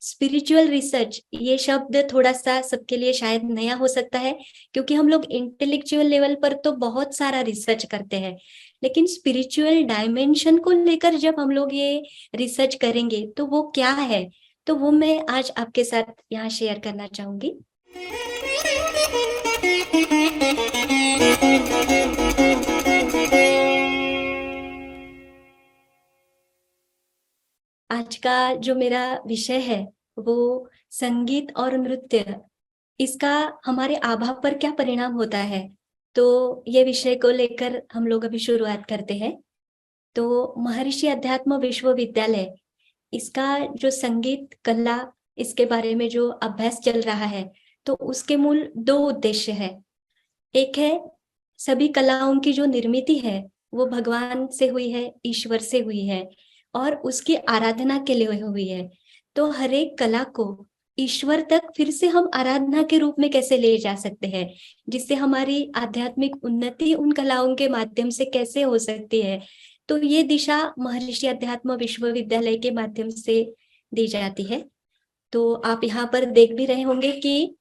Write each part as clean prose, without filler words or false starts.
Spiritual research ये शब्द थोड़ा सा सबके लिए शायद नया हो सकता है, क्योंकि हम लोग इंटेलेक्चुअल लेवल पर तो बहुत सारा रिसर्च करते हैं, लेकिन स्पिरिचुअल डायमेंशन को लेकर जब हम लोग ये रिसर्च करेंगे तो वो क्या है, तो वो मैं आज आपके साथ यहाँ शेयर करना चाहूंगी। आज का जो मेरा विषय है वो संगीत और नृत्य, इसका हमारे आभा पर क्या परिणाम होता है, तो ये विषय को लेकर हम लोग अभी शुरुआत करते हैं। तो महर्षि अध्यात्म विश्वविद्यालय, इसका जो संगीत कला, इसके बारे में जो अभ्यास चल रहा है, तो उसके मूल दो उद्देश्य है। एक है सभी कलाओं की जो निर्मिति है वो भगवान से हुई है, ईश्वर से हुई है और उसकी आराधना के लिए हुई है। तो हर एक कला को ईश्वर तक फिर से हम आराधना के रूप में कैसे ले जा सकते हैं, जिससे हमारी आध्यात्मिक उन्नति उन कलाओं के माध्यम से कैसे हो सकती है, तो ये दिशा महर्षि अध्यात्म विश्वविद्यालय के माध्यम से दी जाती है। तो आप यहाँ पर देख भी रहे होंगे कि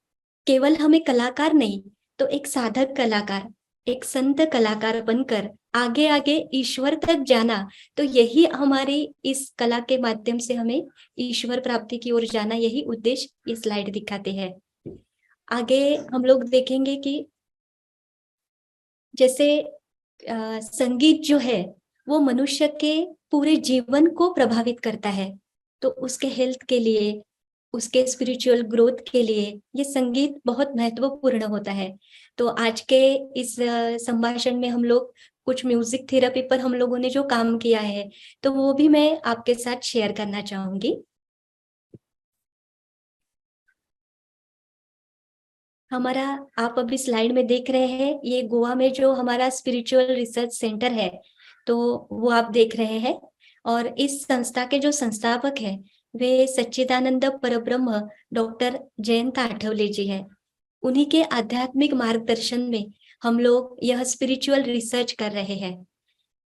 केवल हमें कलाकार नहीं, तो एक साधक कलाकार, एक संत कलाकार बनकर आगे आगे ईश्वर तक जाना, तो यही हमारी इस कला के माध्यम से हमें ईश्वर प्राप्ति की ओर जाना, यही उद्देश्य ये स्लाइड दिखाते हैं। आगे हम लोग देखेंगे कि जैसे संगीत जो है वो मनुष्य के पूरे जीवन को प्रभावित करता है, तो उसके हेल्थ के लिए, उसके स्पिरिचुअल ग्रोथ के लिए ये संगीत बहुत महत्वपूर्ण होता है। तो आज के इस संभाषण में हम लोग कुछ म्यूजिक थेरेपी पर हम लोगों ने जो काम किया है, तो वो भी मैं आपके साथ शेयर करना चाहूंगी। हमारा, आप अभी स्लाइड में देख रहे हैं, ये गोवा में जो हमारा स्पिरिचुअल रिसर्च सेंटर है, तो वो आप देख रहे हैं। और इस संस्था के जो संस्थापक हैं वे सच्चिदानंद परब्रह्म डॉक्टर जयंत आठवले जी हैं। उन्हीं के आध्यात्मिक मार्गदर्शन में हम लोग यह स्पिरिचुअल रिसर्च कर रहे हैं।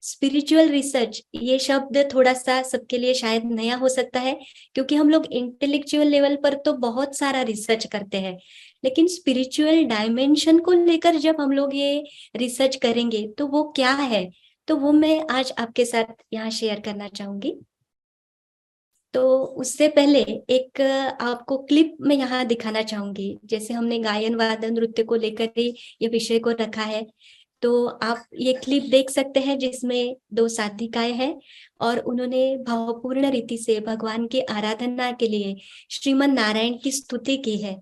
स्पिरिचुअल रिसर्च ये शब्द थोड़ा सा सबके लिए शायद नया हो सकता है, क्योंकि हम लोग इंटेलेक्चुअल लेवल पर तो बहुत सारा रिसर्च करते हैं, लेकिन स्पिरिचुअल डायमेंशन को लेकर जब हम लोग ये रिसर्च करेंगे तो वो क्या है, तो वो मैं आज आपके साथ यहाँ शेयर करना चाहूंगी। तो उससे पहले एक आपको क्लिप में यहाँ दिखाना चाहूंगी। जैसे हमने गायन वादन नृत्य को लेकर ही ये विषय को रखा है, तो आप ये क्लिप देख सकते हैं जिसमें दो साधिकाएं हैं और उन्होंने भावपूर्ण रीति से भगवान की आराधना के लिए श्रीमन नारायण की स्तुति की है।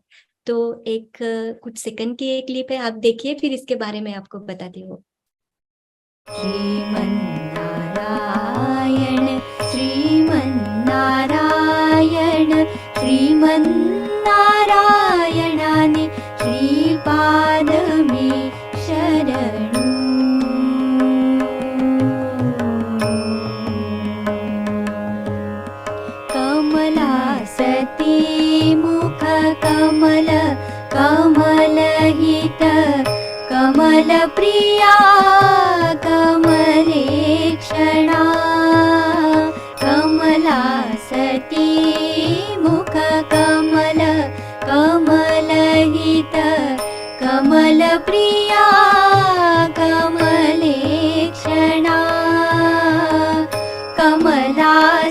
तो एक कुछ सेकंड की एक क्लिप है, आप देखिए, फिर इसके बारे में आपको बताती हूँ। श्रीमन नारायण श्रीमन नारायण श्रीमन नारायणानि श्रीपाद में शरणु। कमलासती मुख कमल कमलहित कमल प्रिया कमलेक्षणा। कमलासती मुख कमल कमलहित कमल प्रिया कमलेक्षणा।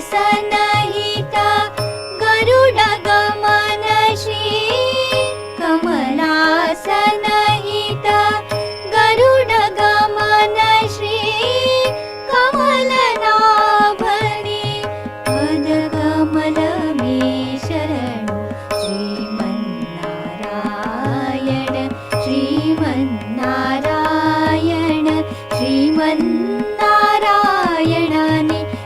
कमलासनहित गरुड गमन श्री कमलासनहित गरुड गमन श्री कमलनाभनि पद कमल में शरणु। श्रीमन्नारायण श्रीमन्नारायण श्रीमन्नारायणानि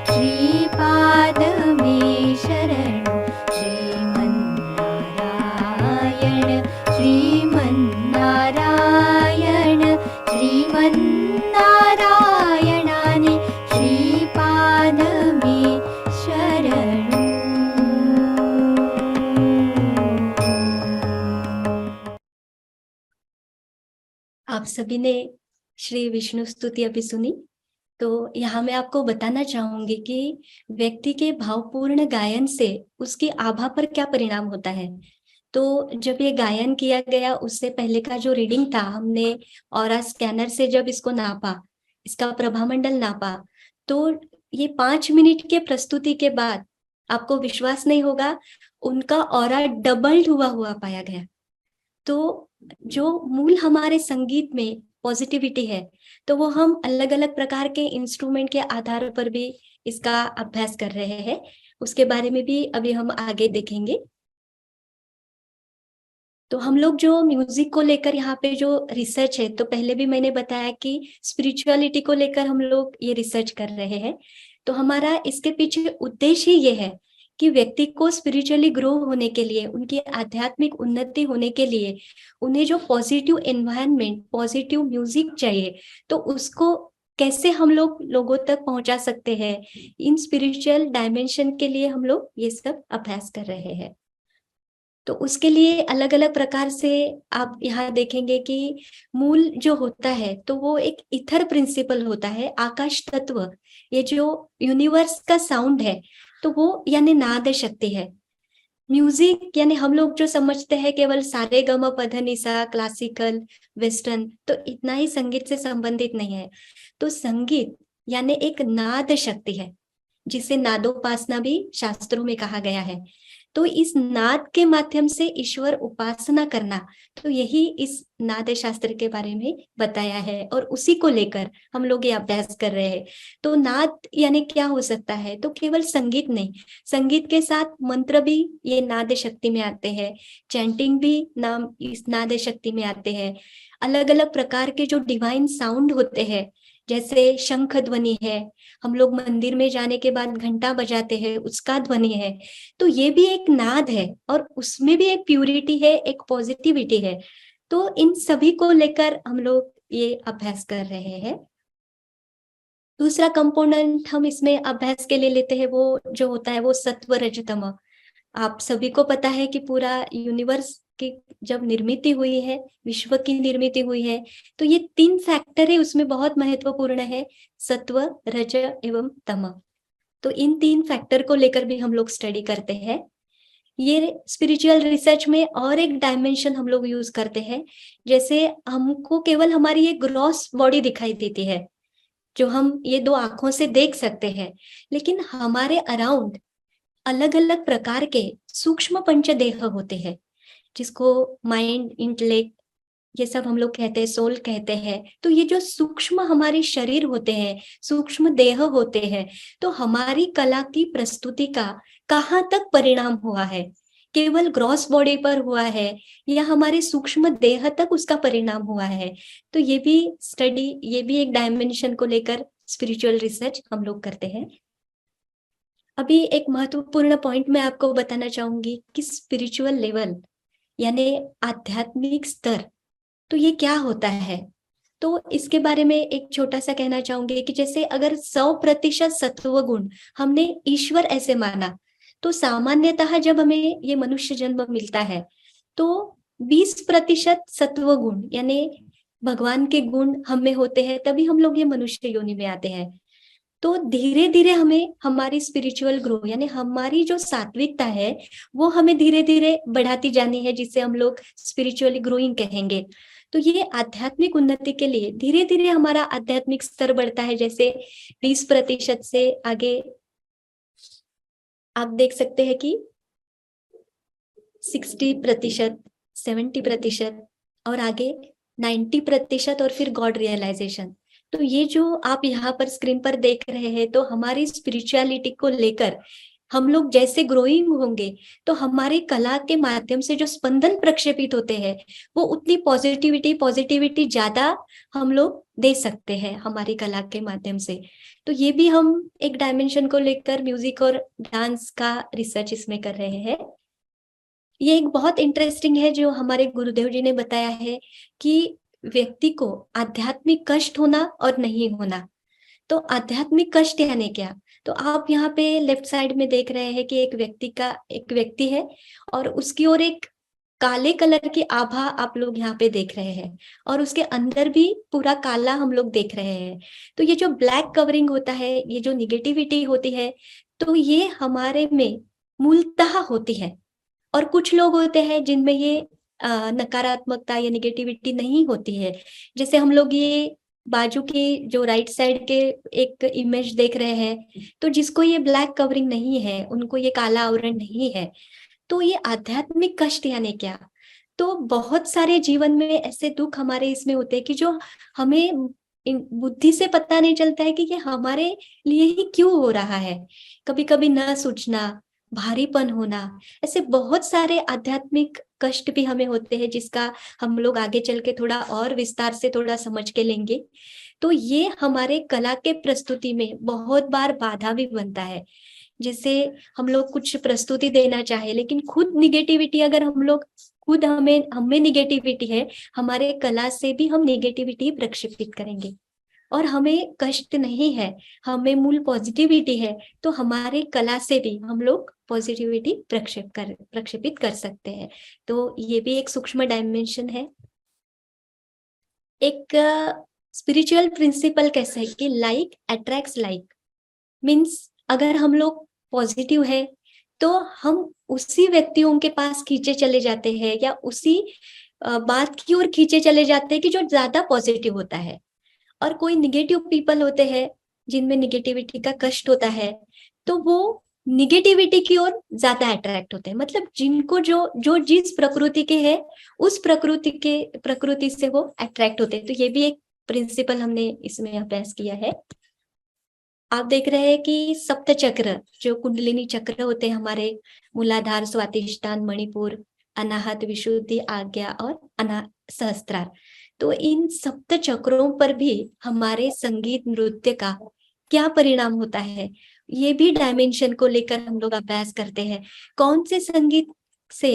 श्रीपाद में शरणु। श्रीमन्नारायण श्रीमन्नारायण श्रीमन्नारायणानि श्रीपाद में शरणु। आप सभी ने श्री विष्णु स्तुति अभी सुनी। तो यहाँ मैं आपको बताना चाहूंगी कि व्यक्ति के भावपूर्ण गायन से उसकी आभा पर क्या परिणाम होता है। तो जब ये गायन किया गया, उससे पहले का जो रीडिंग था, हमने ऑरा स्कैनर से जब इसको नापा, इसका प्रभामंडल नापा, तो ये 5 मिनट के प्रस्तुति के बाद आपको विश्वास नहीं होगा, उनका ऑरा डबल्ड हुआ हुआ पाया गया। तो जो मूल हमारे संगीत में पॉजिटिविटी है, तो वो हम अलग अलग प्रकार के इंस्ट्रूमेंट के आधार पर भी इसका अभ्यास कर रहे हैं। उसके बारे में भी अभी हम आगे देखेंगे। तो हम लोग जो म्यूजिक को लेकर यहाँ पे जो रिसर्च है, तो पहले भी मैंने बताया कि स्पिरिचुअलिटी को लेकर हम लोग ये रिसर्च कर रहे हैं। तो हमारा इसके पीछे उद्देश्य ही ये है कि व्यक्ति को स्पिरिचुअली ग्रो होने के लिए, उनकी आध्यात्मिक उन्नति होने के लिए, उन्हें जो पॉजिटिव एनवायरनमेंट, पॉजिटिव म्यूजिक चाहिए, तो उसको कैसे हम लोग लोगों तक पहुंचा सकते हैं, इन स्पिरिचुअल डायमेंशन के लिए हम लोग ये सब अभ्यास कर रहे हैं। तो उसके लिए अलग अलग प्रकार से आप यहाँ देखेंगे कि मूल जो होता है, तो वो एक इथर प्रिंसिपल होता है, आकाश तत्व। ये जो यूनिवर्स का साउंड है, तो वो यानी नाद शक्ति है। म्यूजिक यानी हम लोग जो समझते हैं केवल सारे गम पध निसा, क्लासिकल, वेस्टर्न, तो इतना ही संगीत से संबंधित नहीं है। तो संगीत यानी एक नाद शक्ति है, जिसे नादोपासना भी शास्त्रों में कहा गया है। तो इस नाद के माध्यम से ईश्वर उपासना करना, तो यही इस नाद शास्त्र के बारे में बताया है, और उसी को लेकर हम लोग ये अभ्यास कर रहे हैं। तो नाद यानी क्या हो सकता है, तो केवल संगीत नहीं, संगीत के साथ मंत्र भी ये नाद शक्ति में आते हैं, चैंटिंग भी नाम इस नाद शक्ति में आते हैं। अलग अलग प्रकार के जो डिवाइन साउंड होते हैं, जैसे शंख ध्वनि है, हम लोग मंदिर में जाने के बाद घंटा बजाते हैं, उसका ध्वनि है, तो ये भी एक नाद है, और उसमें भी एक प्यूरिटी है, एक पॉजिटिविटी है। तो इन सभी को लेकर हम लोग ये अभ्यास कर रहे हैं। दूसरा कंपोनेंट हम इसमें अभ्यास के लिए लेते हैं, वो जो होता है वो सत्व रजतम। आप सभी को पता है कि पूरा यूनिवर्स की जब निर्मित हुई है, विश्व की निर्मित हुई है, तो ये 3 फैक्टर है, उसमें बहुत महत्वपूर्ण है, सत्व, रज एवं तम। तो इन 3 फैक्टर को लेकर भी हम लोग स्टडी करते हैं। ये स्पिरिचुअल रिसर्च में और एक डायमेंशन हम लोग यूज करते हैं। जैसे हमको केवल हमारी ये ग्रॉस बॉडी दिखाई देती है, जो हम ये 2 आंखों से देख सकते हैं, लेकिन हमारे अराउंड अलग अलग प्रकार के सूक्ष्म पंचदेह होते हैं, जिसको माइंड, इंटेलेक्ट, ये सब हम लोग कहते हैं, सोल कहते हैं। तो ये जो सूक्ष्म हमारे शरीर होते हैं, सूक्ष्म देह होते हैं, तो हमारी कला की प्रस्तुति का कहाँ तक परिणाम हुआ है, केवल ग्रॉस बॉडी पर हुआ है या हमारे सूक्ष्म देह तक उसका परिणाम हुआ है। तो ये भी स्टडी, ये भी एक डायमेंशन को लेकर स्पिरिचुअल रिसर्च हम लोग करते हैं। अभी एक महत्वपूर्ण पॉइंट मैं आपको बताना चाहूंगी कि स्पिरिचुअल लेवल यानी आध्यात्मिक स्तर, तो ये क्या होता है। तो इसके बारे में एक छोटा सा कहना चाहूंगी कि जैसे अगर 100% सत्व गुण हमने ईश्वर ऐसे माना, तो सामान्यतः जब हमें ये मनुष्य जन्म मिलता है, तो 20% सत्व गुण यानी भगवान के गुण हम में होते हैं, तभी हम लोग ये मनुष्य योनि में आते हैं। तो धीरे धीरे हमें हमारी स्पिरिचुअल ग्रो यानी हमारी जो सात्विकता है, वो हमें धीरे धीरे बढ़ाती जानी है, जिसे हम लोग स्पिरिचुअली ग्रोइंग कहेंगे। तो ये आध्यात्मिक उन्नति के लिए धीरे धीरे हमारा आध्यात्मिक स्तर बढ़ता है। जैसे 20% से आगे आप देख सकते हैं कि 60%, 70% और आगे 90%, और फिर गॉड रियलाइजेशन। तो ये जो आप यहाँ पर स्क्रीन पर देख रहे हैं, तो हमारी स्पिरिचुअलिटी को लेकर हम लोग जैसे ग्रोइंग होंगे, तो हमारी कला के माध्यम से जो स्पंदन प्रक्षेपित होते हैं, वो उतनी पॉजिटिविटी ज्यादा हम लोग दे सकते हैं हमारी कला के माध्यम से। तो ये भी हम एक डायमेंशन को लेकर म्यूजिक और डांस का रिसर्च इसमें कर रहे हैं। ये एक बहुत इंटरेस्टिंग है जो हमारे गुरुदेव जी ने बताया है कि व्यक्ति को आध्यात्मिक कष्ट होना और नहीं होना। तो आध्यात्मिक कष्ट यानी क्या, तो आप यहाँ पे लेफ्ट साइड में देख रहे हैं कि एक व्यक्ति है, और उसकी ओर एक काले कलर की आभा आप लोग यहाँ पे देख रहे हैं, और उसके अंदर भी पूरा काला हम लोग देख रहे हैं। तो ये जो ब्लैक कवरिंग होता है, ये जो निगेटिविटी होती है, तो ये हमारे में मूलतः होती है। और कुछ लोग होते हैं जिनमें ये नकारात्मकता या निगेटिविटी नहीं होती है। जैसे हम लोग ये बाजू की जो राइट साइड के एक इमेज देख रहे हैं, तो जिसको ये ब्लैक कवरिंग नहीं है, उनको ये काला आवरण नहीं है, तो ये आध्यात्मिक कष्ट यानी क्या? तो बहुत सारे जीवन में ऐसे दुख हमारे इसमें होते हैं कि जो हमें बुद्धि से पता नहीं चलता है कि ये हमारे लिए ही क्यों हो रहा है। कभी कभी न सूझना, भारीपन होना, ऐसे बहुत सारे आध्यात्मिक कष्ट भी हमें होते हैं, जिसका हम लोग आगे चल के थोड़ा और विस्तार से थोड़ा समझ के लेंगे। तो ये हमारे कला के प्रस्तुति में बहुत बार बाधा भी बनता है। जैसे हम लोग कुछ प्रस्तुति देना चाहे, लेकिन खुद निगेटिविटी, अगर हम लोग खुद हमें निगेटिविटी है, हमारे कला से भी हम निगेटिविटी प्रक्षेपित करेंगे। और हमें कष्ट नहीं है, हमें मूल पॉजिटिविटी है, तो हमारे कला से भी हम लोग पॉजिटिविटी प्रक्षेपित कर सकते हैं। तो ये भी एक सूक्ष्म डायमेंशन है। एक स्पिरिचुअल प्रिंसिपल कैसे है कि लाइक अट्रैक्ट्स लाइक, मीन्स अगर हम लोग पॉजिटिव है तो हम उसी व्यक्तियों के पास खींचे चले जाते हैं, या उसी बात की ओर खींचे चले जाते हैं कि जो ज्यादा पॉजिटिव होता है। और कोई निगेटिव पीपल होते हैं जिनमें निगेटिविटी का कष्ट होता है, तो वो निगेटिविटी की ओर ज्यादा अट्रैक्ट होते हैं। मतलब जिनको जो जो जिस प्रकृति के है, उस प्रकृति से वो अट्रैक्ट होते हैं। तो ये भी एक प्रिंसिपल हमने इसमें अभ्यास किया है। आप देख रहे हैं कि सप्त चक्र, जो कुंडलिनी चक्र होते हैं हमारे, मूलाधार, स्वादिष्टान, मणिपुर, अनाहत, विशुद्धि, आज्ञा और सहस्त्रार, तो इन सप्त चक्रों पर भी हमारे संगीत नृत्य का क्या परिणाम होता है, ये भी डायमेंशन को लेकर हम लोग अभ्यास करते हैं। कौन से संगीत से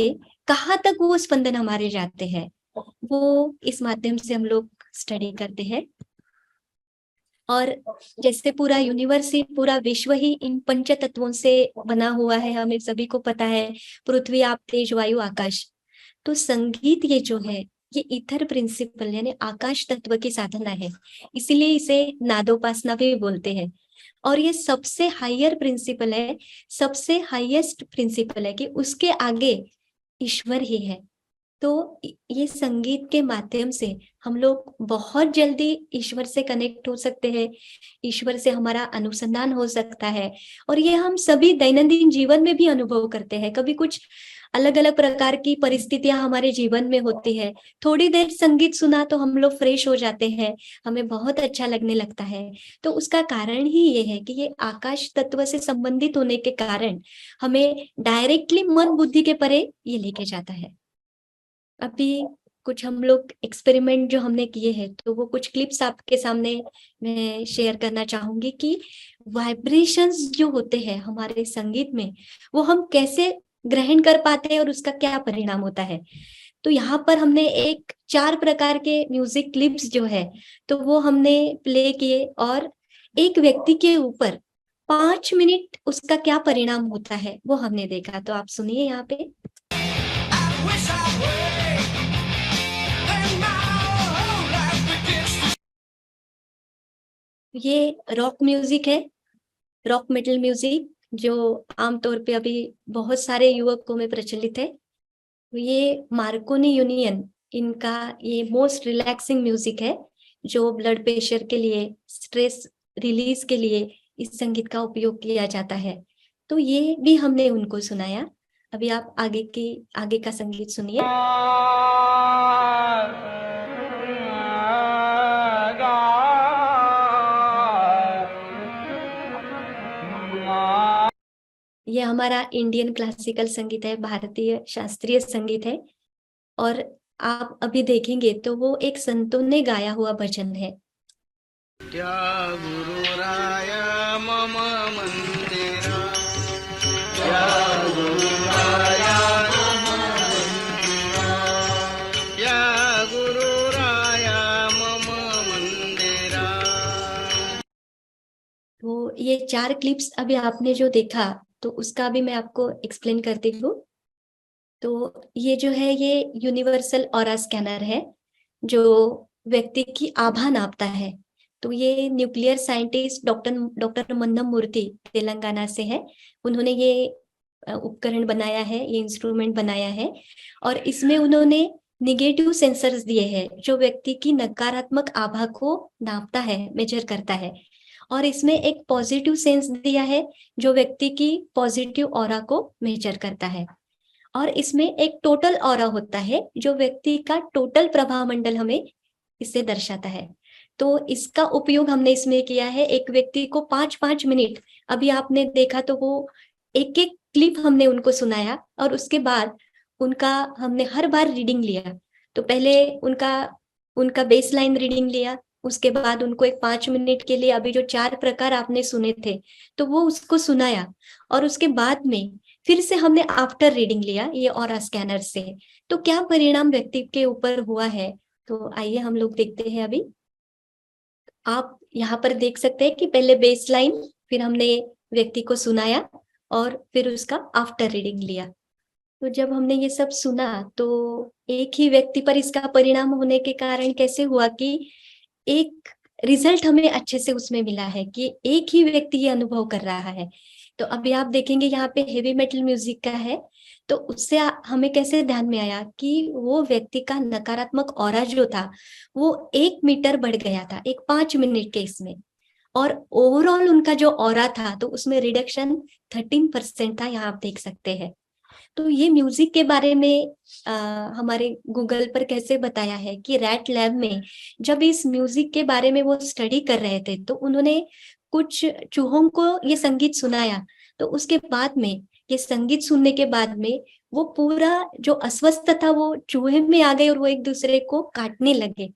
कहाँ तक वो स्पंदन हमारे जाते हैं, वो इस माध्यम से हम लोग स्टडी करते हैं। और जैसे पूरा यूनिवर्स ही, पूरा विश्व ही इन पंच तत्वों से बना हुआ है, हमें सभी को पता है, पृथ्वी, आप, तेज, वायु, आकाश। तो संगीत ये जो है, ये ईथर प्रिंसिपल यानी आकाश तत्व की साधना है, इसीलिए इसे नादोपासना भी बोलते हैं। और ये सबसे हायर प्रिंसिपल है, सबसे हाईएस्ट प्रिंसिपल है कि उसके आगे ईश्वर ही है। तो ये संगीत के माध्यम से हम लोग बहुत जल्दी ईश्वर से कनेक्ट हो सकते हैं, ईश्वर से हमारा अनुसंधान हो सकता है। और ये हम सभी दैनंदिन जीवन में भी अनुभव करते हैं। कभी कुछ अलग अलग प्रकार की परिस्थितियां हमारे जीवन में होती है, थोड़ी देर संगीत सुना तो हम लोग फ्रेश हो जाते हैं, हमें बहुत अच्छा लगने लगता है। तो उसका कारण ही ये है कि ये आकाश तत्व से संबंधित होने के कारण हमें डायरेक्टली मन बुद्धि के परे ये लेके जाता है। अभी कुछ हम लोग एक्सपेरिमेंट जो हमने किए हैं, तो वो कुछ क्लिप्स आपके सामने मैं शेयर करना चाहूंगी कि वाइब्रेशंस जो होते हैं हमारे संगीत में, वो हम कैसे ग्रहण कर पाते हैं और उसका क्या परिणाम होता है। तो यहाँ पर हमने एक 4 प्रकार के म्यूजिक क्लिप्स जो है, तो वो हमने प्ले किए, और एक व्यक्ति के ऊपर 5 मिनट उसका क्या परिणाम होता है वो हमने देखा। तो आप सुनिए यहाँ पे। ये रॉक म्यूजिक है, रॉक मेटल म्यूजिक, जो आमतौर पे अभी बहुत सारे युवकों में प्रचलित है। ये मार्कोनी यूनियन, इनका ये मोस्ट रिलैक्सिंग म्यूजिक है, जो ब्लड प्रेशर के लिए, स्ट्रेस रिलीज के लिए इस संगीत का उपयोग किया जाता है। तो ये भी हमने उनको सुनाया। अभी आप आगे का संगीत सुनिए। ये हमारा इंडियन क्लासिकल संगीत है, भारतीय शास्त्रीय संगीत है। और आप अभी देखेंगे तो वो एक संतों ने गाया हुआ भजन है। त्या गुरुराया मम मंदिरा, त्या गुरुराया मम मंदिरा, त्या गुरुराया मम मंदिरा। तो ये 4 क्लिप्स अभी आपने जो देखा, तो उसका भी मैं आपको एक्सप्लेन करती हूँ। तो ये जो है ये यूनिवर्सल ऑरा स्कैनर है जो व्यक्ति की आभा नापता है। तो ये न्यूक्लियर साइंटिस्ट डॉक्टर डॉक्टर मन्नम मूर्ति तेलंगाना से है। उन्होंने ये उपकरण बनाया है, ये इंस्ट्रूमेंट बनाया है और इसमें उन्होंने निगेटिव सेंसर्स दिए हैं जो व्यक्ति की नकारात्मक आभा को नापता है, मेजर करता है। और इसमें एक पॉजिटिव सेंस दिया है जो व्यक्ति की पॉजिटिव ऑरा को मेजर करता है। और इसमें एक टोटल ऑरा होता है जो व्यक्ति का टोटल प्रभाव मंडल हमें इससे दर्शाता है। तो इसका उपयोग हमने इसमें किया है। एक व्यक्ति को 5-5 मिनट, अभी आपने देखा तो वो एक एक क्लिप हमने उनको सुनाया और उसके बाद उनका हमने हर बार रीडिंग लिया। तो पहले उनका उनका बेसलाइन रीडिंग लिया, उसके बाद उनको एक 5 मिनट के लिए अभी जो 4 प्रकार आपने सुने थे तो वो उसको सुनाया और उसके बाद में फिर से हमने आफ्टर रीडिंग लिया ये ऑरा स्कैनर से। तो क्या परिणाम व्यक्ति के ऊपर हुआ है, तो आइए हम लोग देखते हैं। अभी आप यहाँ पर देख सकते हैं कि पहले बेसलाइन, फिर हमने व्यक्ति को सुनाया और फिर उसका आफ्टर रीडिंग लिया। तो जब हमने ये सब सुना तो एक ही व्यक्ति पर इसका परिणाम होने के कारण कैसे हुआ कि एक रिजल्ट हमें अच्छे से उसमें मिला है कि एक ही व्यक्ति ये अनुभव कर रहा है। तो अभी आप देखेंगे यहाँ पे हेवी मेटल म्यूजिक का है, तो उससे हमें कैसे ध्यान में आया कि वो व्यक्ति का नकारात्मक ऑरा जो था वो 1 मीटर बढ़ गया था एक 5 मिनट के इसमें। और ओवरऑल उनका जो ऑरा था तो उसमें रिडक्शन 13% था, यहाँ आप देख सकते हैं। तो ये म्यूजिक के बारे में हमारे गूगल पर कैसे बताया है कि रैट लैब में जब इस म्यूजिक के बारे में वो स्टडी कर रहे थे तो उन्होंने कुछ चूहों को ये संगीत सुनाया। तो उसके बाद में ये संगीत सुनने के बाद में वो पूरा जो अस्वस्थ था वो चूहे में आ गए और वो एक दूसरे को काटने लगे।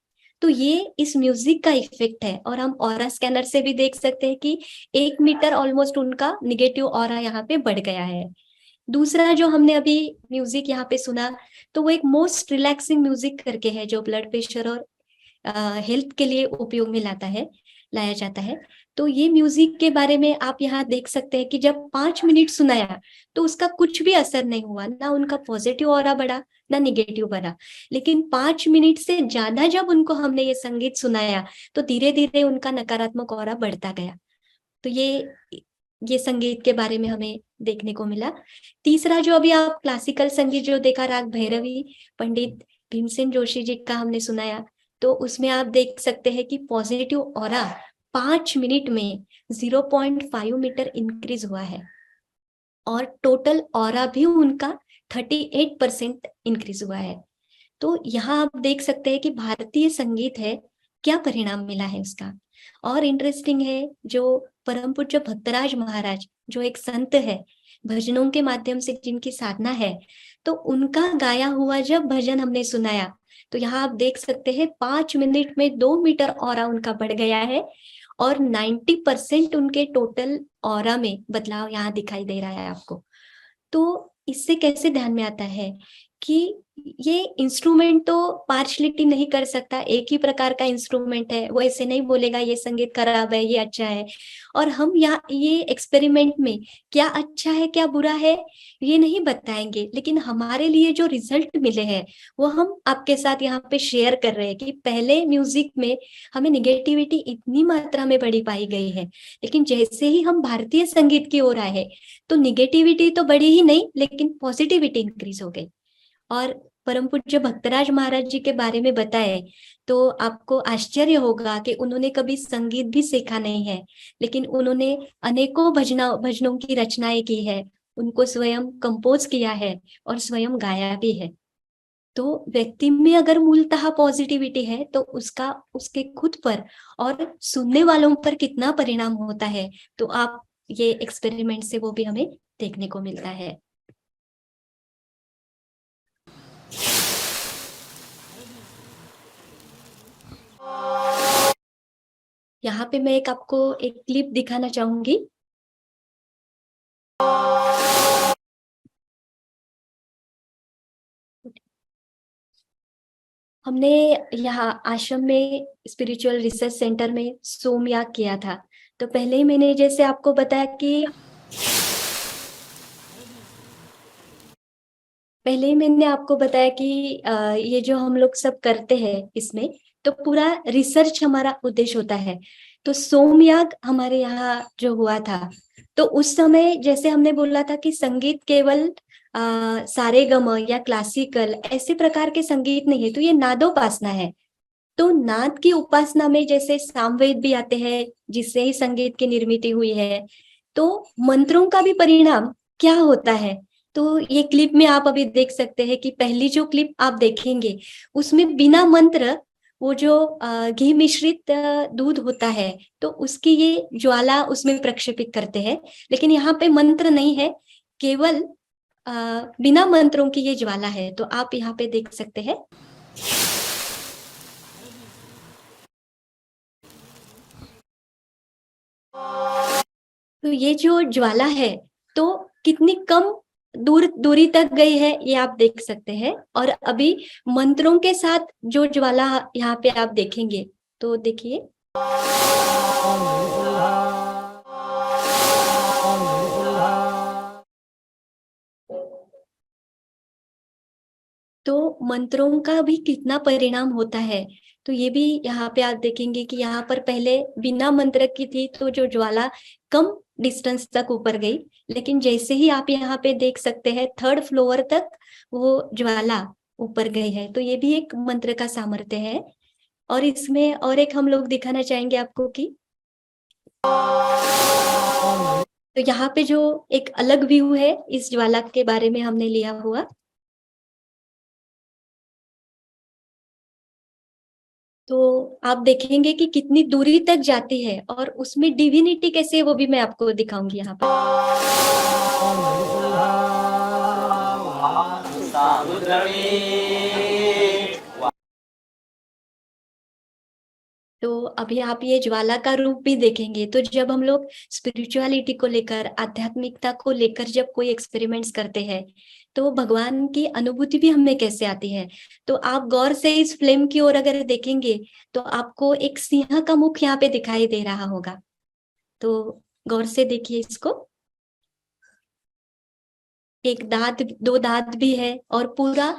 तो ये इस म्यूजिक का इफेक्ट है। और हम ऑरा स्कैनर से भी देख सकते हैं कि 1 मीटर ऑलमोस्ट उनका निगेटिव ऑरा यहाँ पे बढ़ गया है। दूसरा जो हमने अभी म्यूजिक यहाँ पे सुना तो वो एक मोस्ट रिलैक्सिंग म्यूजिक करके है जो ब्लड प्रेशर और हेल्थ के लिए उपयोग में लाया जाता है। तो ये म्यूजिक के बारे में आप यहाँ देख सकते हैं कि जब 5 मिनट सुनाया तो उसका कुछ भी असर नहीं हुआ, ना उनका पॉजिटिव ऑरा बढ़ा ना निगेटिव बढ़ा। लेकिन 5 मिनट से ज्यादा जब उनको हमने ये संगीत सुनाया तो धीरे धीरे उनका नकारात्मक ऑरा बढ़ता गया। तो ये संगीत के बारे में हमें देखने को मिला। तीसरा जो अभी आप क्लासिकल संगीत जो देखा, राग भैरवी पंडित भीमसेन जोशी जी का हमने सुनाया, तो उसमें आप देख सकते हैं कि पॉजिटिव ऑरा 5 मिनट में 0.5 मीटर इंक्रीज हुआ है और टोटल ऑरा भी उनका 38% इंक्रीज हुआ है। तो यहाँ आप देख सकते हैं कि भारतीय संगीत है, क्या परिणाम मिला है उसका। और इंटरेस्टिंग है जो परम पूज्य भक्तराज महाराज जो एक संत है, भजनों के माध्यम से जिनकी साधना है, तो उनका गाया हुआ जब भजन हमने सुनाया तो यहाँ आप देख सकते हैं 5 मिनट में 2 मीटर ऑरा उनका बढ़ गया है और 90% उनके टोटल ऑरा में बदलाव यहाँ दिखाई दे रहा है आपको। तो इससे कैसे ध्यान में आता है कि ये इंस्ट्रूमेंट तो पार्शलिटी नहीं कर सकता, एक ही प्रकार का इंस्ट्रूमेंट है, वो ऐसे नहीं बोलेगा ये संगीत खराब है ये अच्छा है। और हम यहाँ ये एक्सपेरिमेंट में क्या अच्छा है क्या बुरा है ये नहीं बताएंगे, लेकिन हमारे लिए जो रिजल्ट मिले हैं वो हम आपके साथ यहाँ पे शेयर कर रहे हैं कि पहले म्यूजिक में हमें निगेटिविटी इतनी मात्रा में बढ़ी पाई गई है, लेकिन जैसे ही हम भारतीय संगीत की ओर आए तो निगेटिविटी तो बढ़ी ही नहीं लेकिन पॉजिटिविटी इंक्रीज हो गई। और परम पूज्य भक्तराज महाराज जी के बारे में बताए तो आपको आश्चर्य होगा कि उन्होंने कभी संगीत भी सीखा नहीं है, लेकिन उन्होंने अनेकों भजनों की रचनाएं की है, उनको स्वयं कंपोज किया है और स्वयं गाया भी है। तो व्यक्ति में अगर मूलतः पॉजिटिविटी है तो उसके खुद पर और सुनने वालों पर कितना परिणाम होता है, तो आप ये एक्सपेरिमेंट से वो भी हमें देखने को मिलता है। यहाँ पे मैं आपको एक क्लिप दिखाना चाहूंगी। हमने यहाँ आश्रम में स्पिरिचुअल रिसर्च सेंटर में सोमयाग किया था। तो पहले ही मैंने जैसे आपको बताया कि पहले ही मैंने आपको बताया कि ये जो हम लोग सब करते हैं इसमें, तो पूरा रिसर्च हमारा उद्देश्य होता है। तो सोमयाग हमारे यहाँ जो हुआ था, तो उस समय जैसे हमने बोला था कि संगीत केवल सारेगम या क्लासिकल ऐसे प्रकार के संगीत नहीं है, तो ये नादोपासना है। तो नाद की उपासना में जैसे सामवेद भी आते हैं, जिससे ही संगीत की निर्मित हुई है। तो मंत्रों का भी परिणाम क्या होता है, तो ये क्लिप में आप अभी देख सकते हैं कि पहली जो क्लिप आप देखेंगे उसमें बिना मंत्र वो जो घी मिश्रित दूध होता है, तो उसकी ये ज्वाला उसमें प्रक्षेपित करते हैं। लेकिन यहाँ पे मंत्र नहीं है, केवल बिना मंत्रों की ये ज्वाला है। तो आप यहाँ पे देख सकते हैं। तो ये जो ज्वाला है, तो कितनी कम दूरी तक गई है ये आप देख सकते हैं। और अभी मंत्रों के साथ जो ज्वाला यहाँ पे आप देखेंगे, तो देखिए। तो मंत्रों का भी कितना परिणाम होता है, तो ये भी यहाँ पे आप देखेंगे कि यहाँ पर पहले बिना मंत्र की थी, तो जो ज्वाला कम डिस्टेंस तक ऊपर गई। लेकिन जैसे ही आप यहाँ पे देख सकते हैं, 3rd फ्लोर तक वो ज्वाला ऊपर गई है। तो ये भी एक मंत्र का सामर्थ्य है। और इसमें और एक हम लोग दिखाना चाहेंगे आपको कि तो यहाँ पे जो एक अलग व्यू है इस ज्वाला के बारे में हमने लिया हुआ। तो आप देखेंगे कि कितनी दूरी तक जाती है और उसमें डिविनिटी कैसे है, वो भी मैं आपको दिखाऊंगी यहाँ पर। तो अभी आप ये ज्वाला का रूप भी देखेंगे। तो जब हम लोग स्पिरिचुअलिटी को लेकर, आध्यात्मिकता को लेकर जब कोई एक्सपेरिमेंट्स करते हैं, तो भगवान की अनुभूति भी हमें कैसे आती है। तो आप गौर से इस फ्लेम की ओर अगर देखेंगे, तो आपको एक सिंह का मुख यहाँ पे दिखाई दे रहा होगा। तो गौर से देखिए इसको। एक दांत, 2 दांत भी है, और पूरा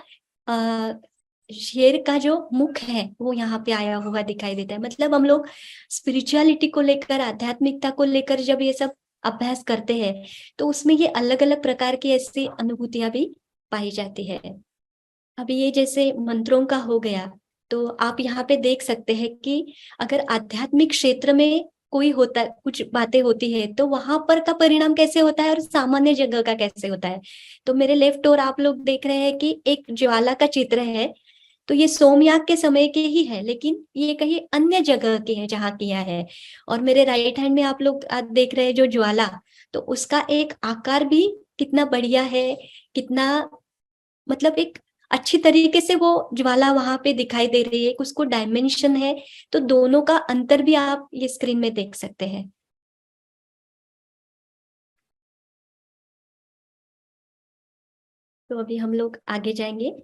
शेर का जो मुख है वो यहाँ पे आया हुआ दिखाई देता है। मतलब हम लोग स्पिरिचुअलिटी को लेकर, आध्यात्मिकता को लेकर जब ये सब अभ्यास करते हैं, तो उसमें ये अलग अलग प्रकार की ऐसी अनुभूतियां भी पाई जाती है। अभी ये जैसे मंत्रों का हो गया, तो आप यहाँ पे देख सकते हैं कि अगर आध्यात्मिक क्षेत्र में कोई होता, कुछ बातें होती है, तो वहां पर का परिणाम कैसे होता है और सामान्य जगह का कैसे होता है। तो मेरे लेफ्ट और आप लोग देख रहे हैं कि एक ज्वाला का चित्र है। तो ये सोमयाग के समय के ही है, लेकिन ये कहीं अन्य जगह की है जहाँ किया है। और मेरे राइट हैंड में आप लोग देख रहे हैं जो ज्वाला, तो उसका एक आकार भी कितना बढ़िया है, कितना मतलब एक अच्छी तरीके से वो ज्वाला वहां पे दिखाई दे रही है, उसको डायमेंशन है। तो दोनों का अंतर भी आप ये स्क्रीन में देख सकते हैं। तो अभी हम लोग आगे जाएंगे।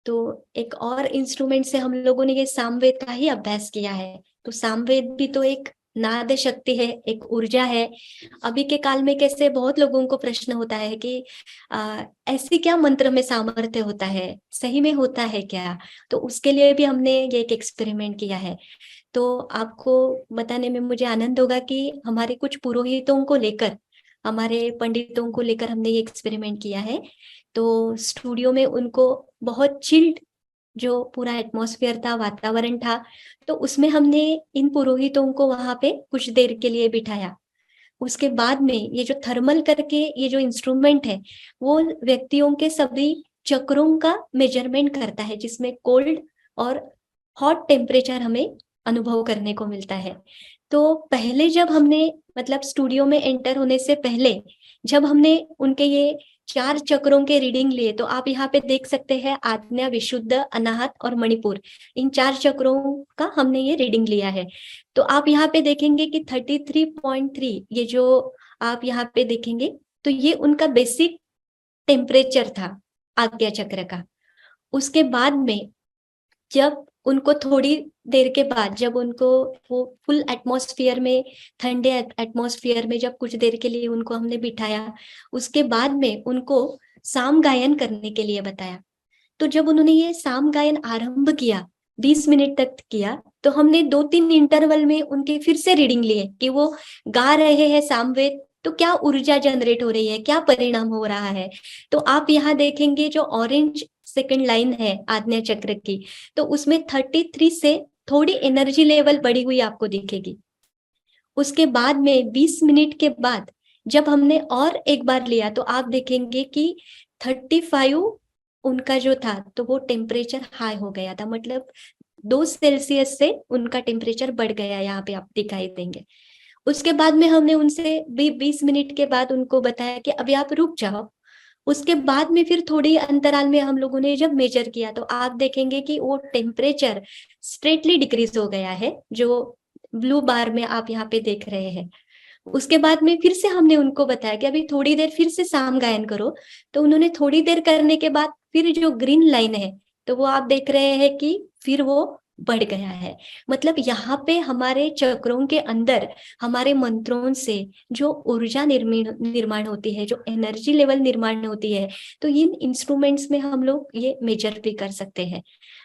तो एक और इंस्ट्रूमेंट से हम लोगों ने ये सामवेद का ही अभ्यास किया है। तो सामवेद भी तो एक नाद शक्ति है, एक ऊर्जा है। अभी के काल में कैसे बहुत लोगों को प्रश्न होता है कि ऐसी क्या मंत्र में सामर्थ्य होता है, सही में होता है क्या। तो उसके लिए भी हमने ये एक एक्सपेरिमेंट किया है। तो आपको बताने में मुझे आनंद होगा कि हमारे कुछ पुरोहितों को लेकर, हमारे पंडितों को लेकर हमने ये एक्सपेरिमेंट किया है। तो स्टूडियो में उनको बहुत चिल्ड जो पूरा एटमॉस्फेयर था, वातावरण था, तो उसमें हमने इन पुरोहितों को वहां पे कुछ देर के लिए बिठाया। उसके बाद में ये जो थर्मल करके ये जो इंस्ट्रूमेंट है, वो व्यक्तियों के सभी चक्रों का मेजरमेंट करता है, जिसमें कोल्ड और हॉट टेम्परेचर हमें अनुभव करने को मिलता है। तो पहले जब हमने मतलब स्टूडियो में एंटर होने से पहले जब हमने उनके ये 4 चक्रों के रीडिंग लिए, तो आप यहाँ पे देख सकते हैं आज्ञा, विशुद्ध, अनाहत और मणिपुर, इन 4 चक्रों का हमने ये रीडिंग लिया है। तो आप यहाँ पे देखेंगे कि 33.3 ये जो आप यहाँ पे देखेंगे, तो ये उनका बेसिक टेम्परेचर था आज्ञा चक्र का। उसके बाद में जब उनको थोड़ी देर के बाद, जब उनको वो फुल एटमॉस्फेयर में, ठंडे एटमॉस्फेयर में जब कुछ देर के लिए उनको हमने बिठाया, उसके बाद में उनको साम गायन करने के लिए बताया। तो जब उन्होंने ये साम गायन आरंभ किया, 20 मिनट तक किया, तो हमने 2-3 इंटरवल में उनके फिर से रीडिंग लिए कि वो गा रहे हैं सामवेद, तो क्या ऊर्जा जनरेट हो रही है, क्या परिणाम हो रहा है। तो आप यहाँ देखेंगे जो ऑरेंज सेकंड लाइन है आज्ञा चक्र की, तो उसमें 33 से थोड़ी एनर्जी लेवल बढ़ी हुई आपको दिखेगी। उसके बाद में 20 मिनट के बाद जब हमने और एक बार लिया, तो आप देखेंगे कि 35 उनका जो था, तो वो टेम्परेचर हाई हो गया था, मतलब 2 सेल्सियस से उनका टेम्परेचर बढ़ गया, यहाँ पे आप दिखाई देंगे। उसके बाद में हमने उनसे 20 मिनट के बाद उनको बताया कि अभी आप रुक जाओ। उसके बाद में फिर थोड़ी अंतराल में हम लोगों ने जब मेजर किया, तो आप देखेंगे कि वो टेम्परेचर स्ट्रेटली डिक्रीज हो गया है, जो ब्लू बार में आप यहाँ पे देख रहे हैं। उसके बाद में फिर से हमने उनको बताया कि अभी थोड़ी देर फिर से साम गायन करो, तो उन्होंने थोड़ी देर करने के बाद फिर जो ग्रीन लाइन है, तो वो आप देख रहे हैं कि फिर वो बढ़ गया है। मतलब यहाँ पे हमारे चक्रों के अंदर हमारे मंत्रों से जो ऊर्जा निर्माण होती है, जो एनर्जी लेवल निर्माण होती है, तो इन इंस्ट्रूमेंट्स में हम लोग ये मेजर भी कर सकते हैं।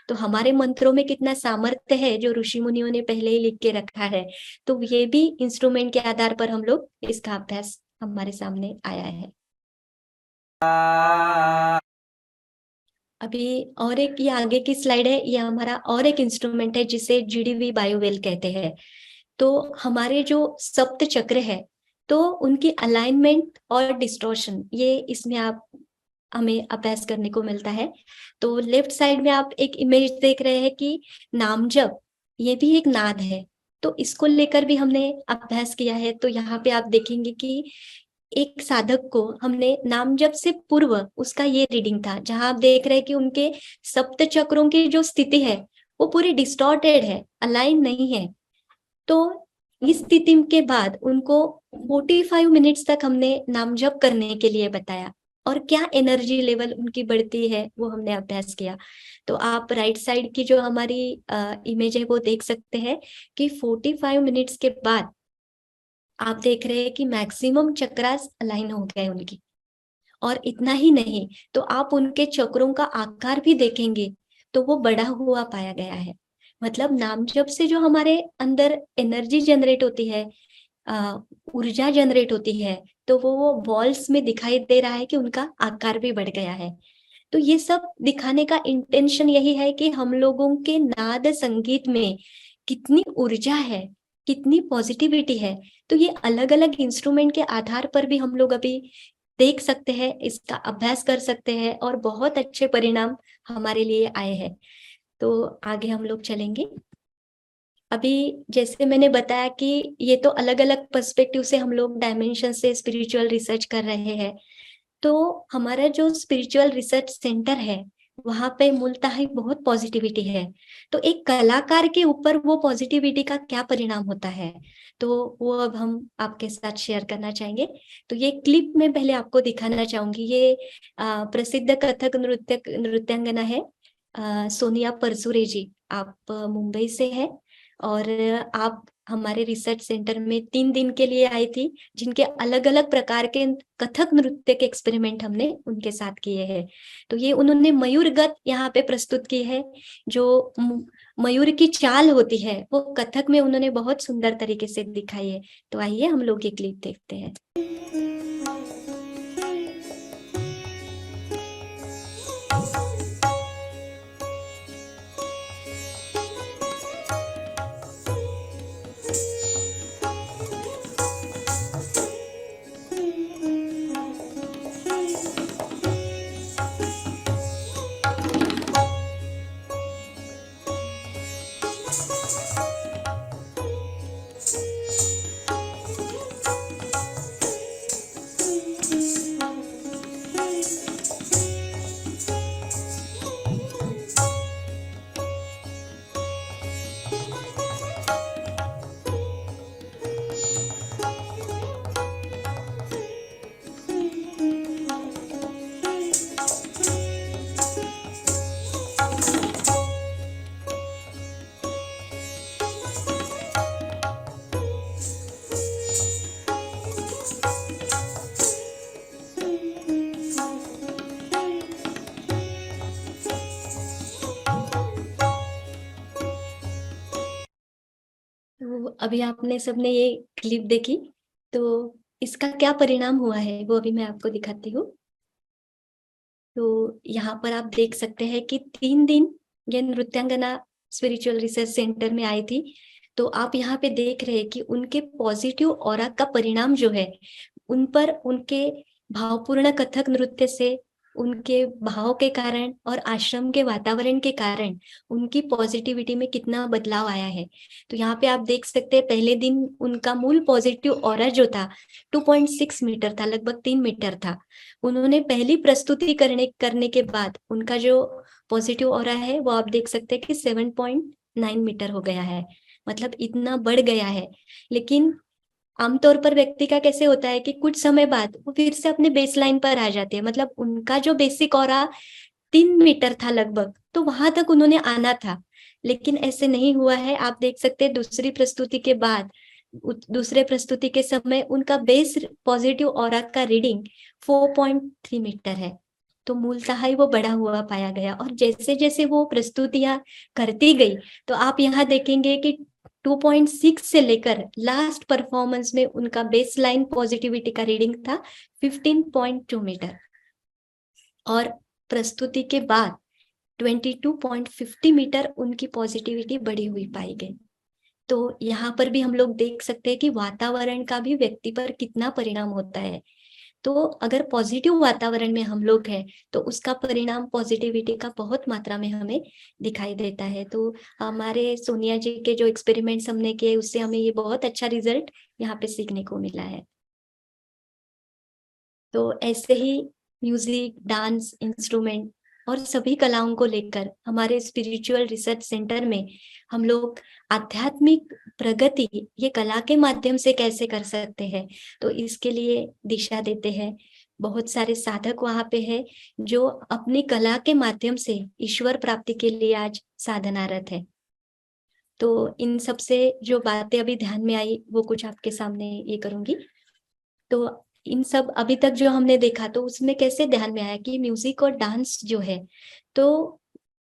तो हमारे मंत्रों में कितना सामर्थ्य है जो ऋषि मुनियों ने पहले ही लिख के रखा है, तो ये भी इंस्ट्रूमेंट के आधार पर हम लोग इसका अभ्यास हमारे सामने आया है। अभी और एक ये आगे की स्लाइड है, ये हमारा और एक इंस्ट्रूमेंट है जिसे जीडीवी बायोवेल कहते हैं। तो हमारे जो सप्त चक्र है, तो उनकी अलाइनमेंट और डिस्टॉर्शन, ये इसमें आप हमें अभ्यास करने को मिलता है। तो लेफ्ट साइड में आप एक इमेज देख रहे हैं कि नाम जप, ये भी एक नाद है, तो इसको लेकर भी हमने अभ्यास किया है। तो यहाँ पे आप देखेंगे कि एक साधक को हमने नाम जप से पूर्व उसका ये रीडिंग था, जहां आप देख रहे हैं कि उनके सप्त चक्रों की जो स्थिति है वो पूरी डिस्टॉर्टेड है, अलाइन नहीं है। तो इस स्थिति के बाद उनको 45 मिनट्स तक हमने नाम जप करने के लिए बताया, और क्या एनर्जी लेवल उनकी बढ़ती है वो हमने अभ्यास किया। तो आप राइट साइड की जो हमारी इमेज है वो देख सकते हैं कि 45 मिनट्स के बाद आप देख रहे हैं कि मैक्सिमम चक्रास अलाइन हो गए उनकी। और इतना ही नहीं, तो आप उनके चक्रों का आकार भी देखेंगे तो वो बड़ा हुआ पाया गया है। मतलब नाम जप से जो हमारे अंदर एनर्जी जनरेट होती है, ऊर्जा जनरेट होती है, तो वो बॉल्स में दिखाई दे रहा है कि उनका आकार भी बढ़ गया है। तो ये सब दिखाने का इंटेंशन यही है कि हम लोगों के नाद संगीत में कितनी ऊर्जा है, कितनी पॉजिटिविटी है। तो ये अलग अलग इंस्ट्रूमेंट के आधार पर भी हम लोग अभी देख सकते हैं, इसका अभ्यास कर सकते हैं, और बहुत अच्छे परिणाम हमारे लिए आए हैं। तो आगे हम लोग चलेंगे। अभी जैसे मैंने बताया कि ये तो अलग अलग पर्सपेक्टिव से हम लोग डायमेंशन से स्पिरिचुअल रिसर्च कर रहे हैं। तो हमारा जो स्पिरिचुअल रिसर्च सेंटर है, वहां पे मूलतः ही बहुत पॉजिटिविटी है। तो एक कलाकार के ऊपर वो पॉजिटिविटी का क्या परिणाम होता है, तो वो अब हम आपके साथ शेयर करना चाहेंगे। तो ये क्लिप में पहले आपको दिखाना चाहूंगी। ये प्रसिद्ध कथक नृत्यांगना है, सोनिया परसुरे जी। आप मुंबई से है, और आप हमारे रिसर्च सेंटर में 3 दिन के लिए आई थी, जिनके अलग अलग प्रकार के कथक नृत्य के एक्सपेरिमेंट हमने उनके साथ किए हैं। तो ये उन्होंने मयूर गत यहाँ पे प्रस्तुत की है। जो मयूर की चाल होती है वो कथक में उन्होंने बहुत सुंदर तरीके से दिखाई है। तो आइए हम लोग ये क्लिप देखते हैं। अभी आपने सबने ये क्लिप देखी, तो इसका क्या परिणाम हुआ है वो अभी मैं आपको दिखाती हूँ। तो यहाँ पर आप देख सकते हैं कि 3 दिन ये नृत्यांगना स्पिरिचुअल रिसर्च सेंटर में आई थी। तो आप यहाँ पे देख रहे हैं कि उनके पॉजिटिव ऑरा का परिणाम जो है, उन पर उनके भावपूर्ण कथक नृत्य से, उनके भाव के कारण और आश्रम के वातावरण के कारण उनकी पॉजिटिविटी में कितना बदलाव आया है। तो यहाँ पे आप देख सकते हैं पहले दिन उनका मूल पॉजिटिव ऑरा जो था 2.6 मीटर था, लगभग 3 मीटर था। उन्होंने पहली प्रस्तुति करने के बाद उनका जो पॉजिटिव ऑरा है वो आप देख सकते हैं कि 7.9 मीटर हो गया है, मतलब इतना बढ़ गया है। लेकिन आमतौर पर व्यक्ति का कैसे होता है कि कुछ समय बाद वो फिर से अपने बेसलाइन पर आ जाते हैं, मतलब उनका जो बेसिक ऑरा 3 मीटर था लगभग, तो वहां तक उन्होंने आना था। लेकिन ऐसे नहीं हुआ है। आप देख सकते हैं दूसरी प्रस्तुति के बाद, दूसरे प्रस्तुति के समय उनका बेस पॉजिटिव ऑरा का रीडिंग 4.3 मीटर है। तो मूलतः ही वो बढ़ा हुआ पाया गया। और जैसे जैसे वो प्रस्तुतियां करती गई, तो आप यहाँ देखेंगे कि 2.6 से लेकर लास्ट परफॉर्मेंस में उनका बेस लाइन पॉजिटिविटी का रीडिंग था 15.2 मीटर, और प्रस्तुति के बाद 22.50 मीटर उनकी पॉजिटिविटी बढ़ी हुई पाई गई। तो यहाँ पर भी हम लोग देख सकते हैं कि वातावरण का भी व्यक्ति पर कितना परिणाम होता है। तो अगर पॉजिटिव वातावरण में हम लोग हैं, तो उसका परिणाम पॉजिटिविटी का बहुत मात्रा में हमें दिखाई देता है। तो हमारे सोनिया जी के जो एक्सपेरिमेंट्स हमने किए, उससे हमें ये बहुत अच्छा रिजल्ट यहाँ पे सीखने को मिला है। तो ऐसे ही म्यूजिक, डांस, इंस्ट्रूमेंट और सभी कलाओं को लेकर हमारे स्पिरिचुअल रिसर्च सेंटर में हम लोग आध्यात्मिक प्रगति ये कला के माध्यम से कैसे कर सकते हैं, तो इसके लिए दिशा देते हैं। बहुत सारे साधक वहाँ पे हैं जो अपनी कला के माध्यम से ईश्वर प्राप्ति के लिए आज साधनारत है। तो इन सब से जो बातें अभी ध्यान में आई वो कुछ आपके सामने ये करूंगी। तो इन सब अभी तक जो हमने देखा, तो उसमें कैसे ध्यान में आया कि म्यूजिक और डांस जो है, तो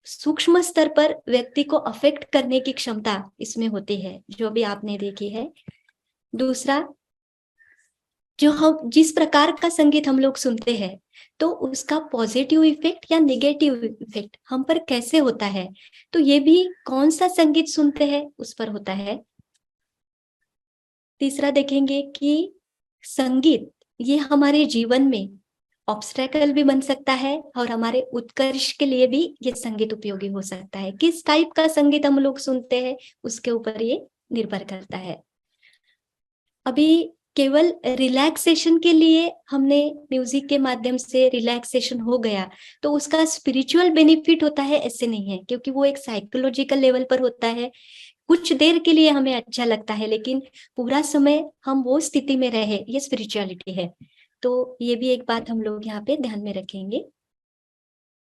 सूक्ष्म स्तर पर व्यक्ति को अफेक्ट करने की क्षमता इसमें होती है, जो भी आपने देखी है। दूसरा, जो हम जिस प्रकार का संगीत हम लोग सुनते हैं, तो उसका पॉजिटिव इफेक्ट या नेगेटिव इफेक्ट हम पर कैसे होता है, तो ये भी कौन सा संगीत सुनते हैं उस पर होता है। तीसरा देखेंगे कि संगीत ये हमारे जीवन में ऑब्स्टेकल भी बन सकता है और हमारे उत्कर्ष के लिए भी ये संगीत उपयोगी हो सकता है। किस टाइप का संगीत हम लोग सुनते हैं उसके ऊपर ये निर्भर करता है। अभी केवल रिलैक्सेशन के लिए हमने म्यूजिक के माध्यम से रिलैक्सेशन हो गया, तो उसका स्पिरिचुअल बेनिफिट होता है ऐसे नहीं है, क्योंकि वो एक साइकोलॉजिकल लेवल पर होता है। कुछ देर के लिए हमें अच्छा लगता है, लेकिन पूरा समय हम वो स्थिति में रहे, ये स्पिरिचुअलिटी है। तो ये भी एक बात हम लोग यहाँ पे ध्यान में रखेंगे।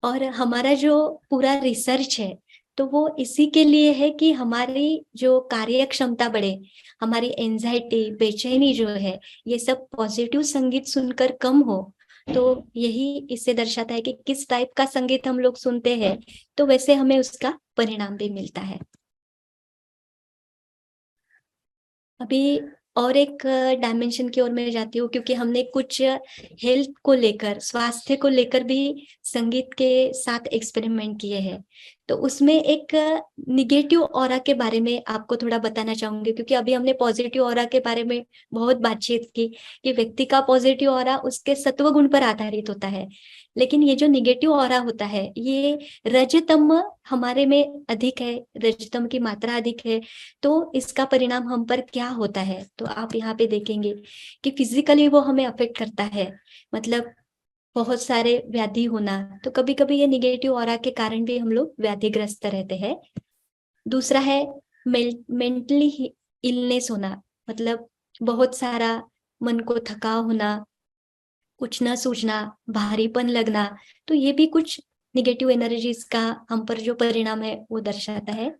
और हमारा जो पूरा रिसर्च है, तो वो इसी के लिए है कि हमारी जो कार्य क्षमता बढ़े, हमारी एंजाइटी, बेचैनी जो है, ये सब पॉजिटिव संगीत सुनकर कम हो। तो यही इससे दर्शाता है कि किस टाइप का संगीत हम लोग सुनते हैं, तो वैसे हमें उसका परिणाम भी मिलता है। अभी और एक डायमेंशन की ओर मैं जाती हूँ, क्योंकि हमने कुछ हेल्थ को लेकर, स्वास्थ्य को लेकर भी संगीत के साथ एक्सपेरिमेंट किए हैं। तो उसमें एक निगेटिव ऑरा के बारे में आपको थोड़ा बताना चाहूंगी, क्योंकि अभी हमने पॉजिटिव ऑरा के बारे में बहुत बातचीत की कि व्यक्ति का पॉजिटिव ऑरा उसके सत्व गुण पर आधारित होता है। लेकिन ये जो निगेटिव ऑरा होता है, ये रजतम हमारे में अधिक है, रजतम की मात्रा अधिक है। तो इसका परिणाम हम पर क्या होता है, तो आप यहाँ पे देखेंगे कि फिजिकली वो हमें अफेक्ट करता है, मतलब बहुत सारे व्याधि होना। तो कभी कभी ये निगेटिव ऑरा के कारण भी हम लोग व्याधिग्रस्त रहते हैं। दूसरा है मेंटली इलनेस होना, मतलब बहुत सारा मन को थका होना, कुछ ना सूझना, भारीपन लगना। तो ये भी कुछ निगेटिव एनर्जीज का हम पर जो परिणाम है वो दर्शाता है।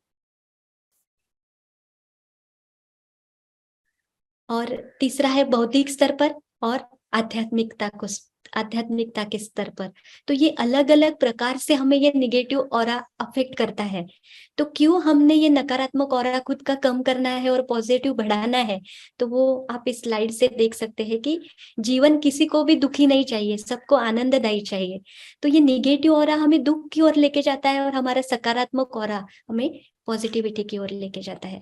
और तीसरा है बौद्धिक स्तर पर और आध्यात्मिकता को आध्यात्मिकता के स्तर पर। तो ये अलग अलग प्रकार से हमें ये निगेटिव ऑरा अफेक्ट करता है। तो क्यों हमने ये नकारात्मक ऑरा खुद का कम करना है और पॉजिटिव बढ़ाना है, तो वो आप इस स्लाइड से देख सकते हैं कि जीवन किसी को भी दुखी नहीं चाहिए, सबको आनंददायी चाहिए। तो ये निगेटिव ऑरा हमें दुख की ओर लेके जाता है और हमारा सकारात्मक ऑरा हमें पॉजिटिविटी की ओर लेके जाता है।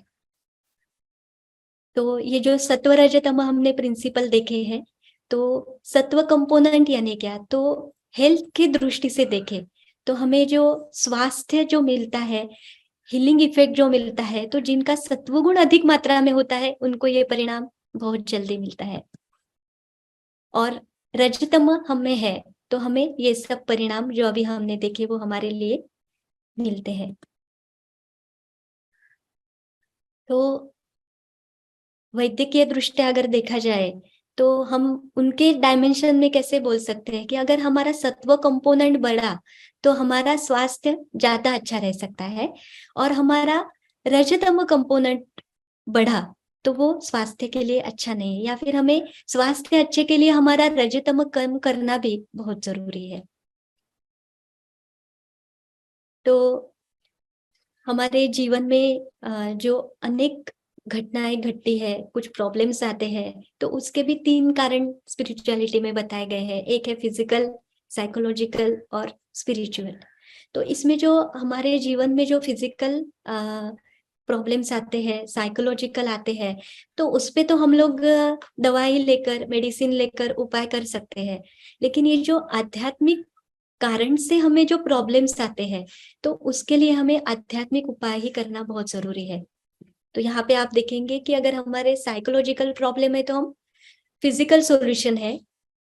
तो ये जो सत्व रज तम हमने प्रिंसिपल देखे हैं, तो सत्व कंपोनेंट यानी क्या, तो हेल्थ की दृष्टि से देखें तो हमें जो स्वास्थ्य जो मिलता है, हीलिंग इफेक्ट जो मिलता है, तो जिनका सत्व गुण अधिक मात्रा में होता है उनको ये परिणाम बहुत जल्दी मिलता है। और रजतम हमें है तो हमें ये सब परिणाम जो अभी हमने देखे वो हमारे लिए मिलते हैं। तो वैद्यकीय दृष्टि अगर देखा जाए तो हम उनके डायमेंशन में कैसे बोल सकते हैं कि अगर हमारा सत्व कंपोनेंट बढ़ा तो हमारा स्वास्थ्य ज्यादा अच्छा रह सकता है, और हमारा रजतम कंपोनेंट बढ़ा तो वो स्वास्थ्य के लिए अच्छा नहीं है, या फिर हमें स्वास्थ्य अच्छे के लिए हमारा रजतम कम करना भी बहुत जरूरी है। तो हमारे जीवन में जो अनेक घटनाएं घटती है, कुछ प्रॉब्लम्स आते हैं, तो उसके भी 3 कारण स्पिरिचुअलिटी में बताए गए हैं। एक है फिजिकल, साइकोलॉजिकल और स्पिरिचुअल। तो इसमें जो हमारे जीवन में जो फिजिकल प्रॉब्लम्स आते हैं, साइकोलॉजिकल आते हैं, तो उस पे तो हम लोग दवाई लेकर, मेडिसिन लेकर उपाय कर सकते हैं। लेकिन ये जो आध्यात्मिक कारण से हमें जो प्रॉब्लम्स आते हैं, तो उसके लिए हमें आध्यात्मिक उपाय ही करना बहुत जरूरी है। तो यहाँ पे आप देखेंगे कि अगर हमारे साइकोलॉजिकल प्रॉब्लम है तो हम फिजिकल सॉल्यूशन है,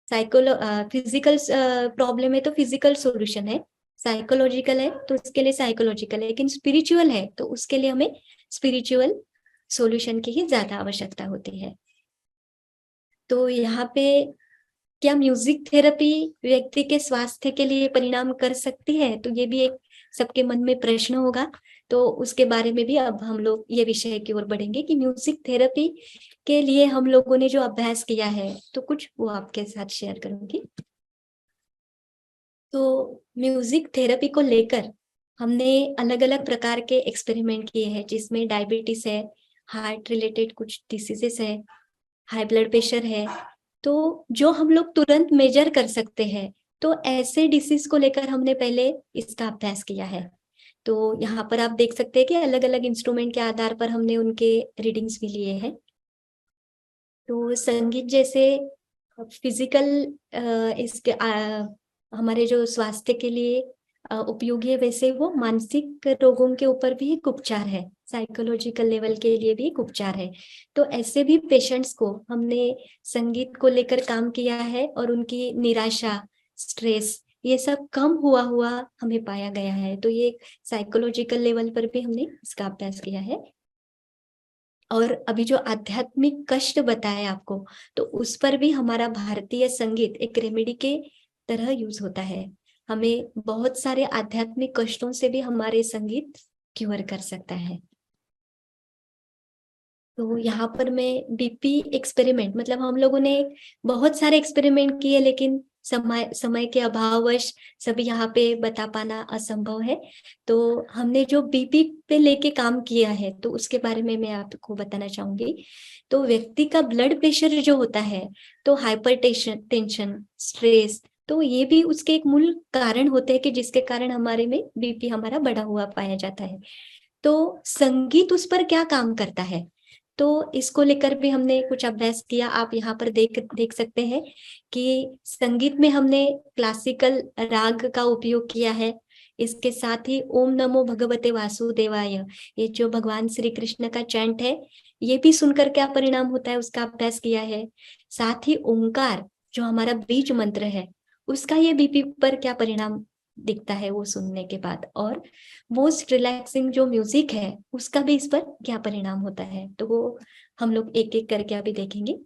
फिजिकल प्रॉब्लम है तो फिजिकल सॉल्यूशन है, साइकोलॉजिकल है तो उसके लिए साइकोलॉजिकल है, लेकिन स्पिरिचुअल है तो उसके लिए हमें स्पिरिचुअल सॉल्यूशन की ही ज्यादा आवश्यकता होती है। तो यहाँ पे क्या म्यूजिक थेरेपी व्यक्ति के स्वास्थ्य के लिए परिणाम कर सकती है, तो ये भी एक सबके मन में प्रश्न होगा। तो उसके बारे में भी अब हम लोग ये विषय की ओर बढ़ेंगे कि म्यूजिक थेरेपी के लिए हम लोगों ने जो अभ्यास किया है, तो कुछ वो आपके साथ शेयर करूंगी। तो म्यूजिक थेरेपी को लेकर हमने अलग अलग प्रकार के एक्सपेरिमेंट किए हैं, जिसमें डायबिटीज है, हार्ट रिलेटेड कुछ डिसीजेस है, हाई ब्लड प्रेशर है, तो जो हम लोग तुरंत मेजर कर सकते हैं, तो ऐसे डिसीज को लेकर हमने पहले इसका अभ्यास किया है। तो यहाँ पर आप देख सकते हैं कि अलग अलग इंस्ट्रूमेंट के आधार पर हमने उनके रीडिंग्स भी लिए हैं। तो संगीत जैसे फिजिकल इसके हमारे जो स्वास्थ्य के लिए उपयोगी है, वैसे वो मानसिक रोगों के ऊपर भी एक उपचार है, साइकोलॉजिकल लेवल के लिए भी एक उपचार है। तो ऐसे भी पेशेंट्स को हमने संगीत को लेकर काम किया है और उनकी निराशा, स्ट्रेस, ये सब कम हुआ हुआ हमें पाया गया है। तो ये साइकोलॉजिकल लेवल पर भी हमने इसका अभ्यास किया है। और अभी जो आध्यात्मिक कष्ट बताया आपको, तो उस पर भी हमारा भारतीय संगीत एक रेमेडी के तरह यूज होता है। हमें बहुत सारे आध्यात्मिक कष्टों से भी हमारे संगीत क्योर कर सकता है। तो यहाँ पर मैं बीपी एक्सपेरिमेंट, मतलब हम लोगों ने बहुत सारे एक्सपेरिमेंट किए, लेकिन समय के अभाववश सभी यहाँ पे बता पाना असंभव है। तो हमने जो बीपी पे लेके काम किया है, तो उसके बारे में मैं आपको बताना चाहूंगी। तो व्यक्ति का ब्लड प्रेशर जो होता है, तो हाइपर टेंशन, स्ट्रेस, तो ये भी उसके एक मूल कारण होते हैं कि जिसके कारण हमारे में बीपी हमारा बढ़ा हुआ पाया जाता है। तो संगीत उस पर क्या काम करता है, तो इसको लेकर भी हमने कुछ अभ्यास किया। आप यहाँ पर देख सकते हैं कि संगीत में हमने क्लासिकल राग का उपयोग किया है। इसके साथ ही ओम नमो भगवते वासुदेवाय, ये जो भगवान श्री कृष्ण का चैंट है, ये भी सुनकर क्या परिणाम होता है उसका अभ्यास किया है। साथ ही ओंकार जो हमारा बीज मंत्र है, उसका ये बीपी पर क्या परिणाम दिखता है वो सुनने के बाद, और मोस्ट रिलैक्सिंग जो म्यूजिक है उसका भी इस पर क्या परिणाम होता है, तो वो हम लोग एक एक करके अभी देखेंगे।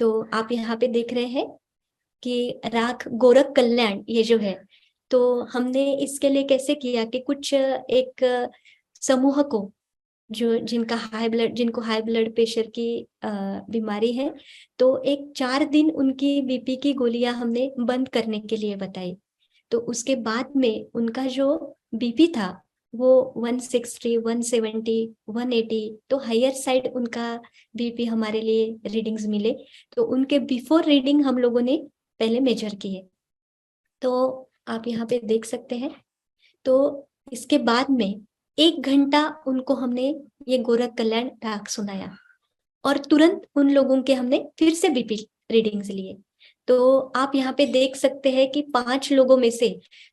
तो आप यहाँ पे देख रहे हैं कि राग गोरख कल्याण ये जो है, तो हमने इसके लिए कैसे किया कि कुछ एक समूह को जो जिनको हाई ब्लड प्रेशर की बीमारी है, तो एक 4 दिन उनकी बीपी की गोलियां हमने बंद करने के लिए बताई। तो उसके बाद में उनका जो बीपी था वो 160, 170, 180, तो हायर साइड उनका बीपी हमारे लिए रीडिंग्स मिले। तो उनके बिफोर रीडिंग हम लोगों ने पहले मेजर किए, तो आप यहाँ पे देख सकते हैं। तो इसके बाद में 1 घंटा उनको हमने ये गोरख कल्याण राग सुनाया और तुरंत उन लोगों के हमने फिर से बीपी रीडिंग्स लिए। तो आप यहाँ पे देख सकते हैं कि 5 लोगों में से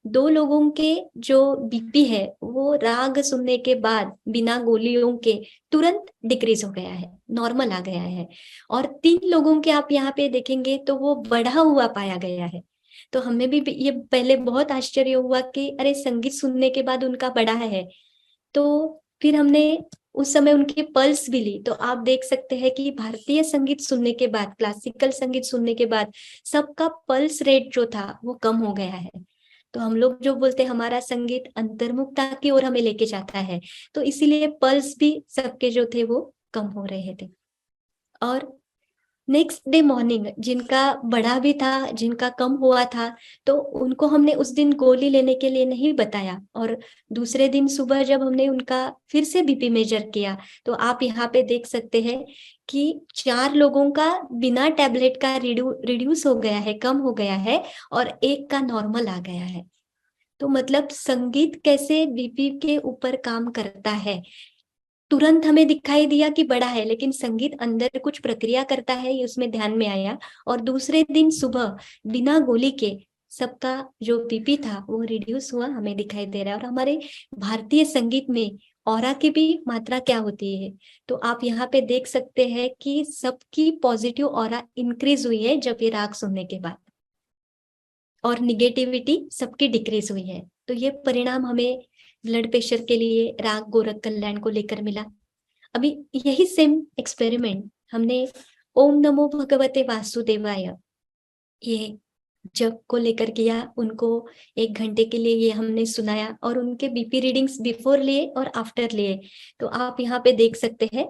2 लोगों के जो बीपी है वो राग सुनने के बाद बिना गोलियों के तुरंत डिक्रीज हो गया है, नॉर्मल आ गया है। और 3 लोगों के आप यहाँ पे देखेंगे तो वो बढ़ा हुआ पाया गया है। तो हमें भी ये पहले बहुत आश्चर्य हुआ कि अरे संगीत सुनने के बाद उनका बढ़ा है। तो फिर हमने उस समय उनकी पल्स भी ली, तो आप देख सकते हैं कि भारतीय संगीत सुनने के बाद, क्लासिकल संगीत सुनने के बाद सबका पल्स रेट जो था वो कम हो गया है। तो हम लोग जो बोलते हैं हमारा संगीत अंतर्मुखता की ओर हमें लेके जाता है, तो इसीलिए पल्स भी सबके जो थे वो कम हो रहे थे। और नेक्स्ट डे मॉर्निंग जिनका बढ़ा भी था, जिनका कम हुआ था, तो उनको हमने उस दिन गोली लेने के लिए नहीं बताया। और दूसरे दिन सुबह जब हमने उनका फिर से बीपी मेजर किया, तो आप यहाँ पे देख सकते हैं कि 4 लोगों का बिना टैबलेट का रिड्यूस हो गया है, कम हो गया है, और एक का नॉर्मल आ गया है। तो मतलब संगीत कैसे बीपी के ऊपर काम करता है। तुरंत हमें दिखाई दिया कि बड़ा है, लेकिन संगीत अंदर कुछ प्रक्रिया करता है, ये उसमें ध्यान में आया। और दूसरे दिन सुबह बिना गोली के सबका जो बीपी था वो रिड्यूस हुआ, हमें दिखाई दे रहा है। और हमारे भारतीय संगीत में ऑरा की भी मात्रा क्या होती है, तो आप यहाँ पे देख सकते हैं कि सबकी पॉजिटिव ऑरा इंक्रीज हुई है जब ये राग सुनने के बाद, और निगेटिविटी सबकी डिक्रीज हुई है। तो ये परिणाम हमें ब्लड प्रेशर के लिए राग गोरख कल्याण को लेकर मिला। अभी यही सेम एक्सपेरिमेंट हमने ओम नमो भगवते वासुदेवाय ये जप को लेकर किया। उनको 1 घंटे के लिए ये हमने सुनाया और उनके बीपी रीडिंग्स बिफोर लिए और आफ्टर लिए। तो आप यहाँ पे देख सकते हैं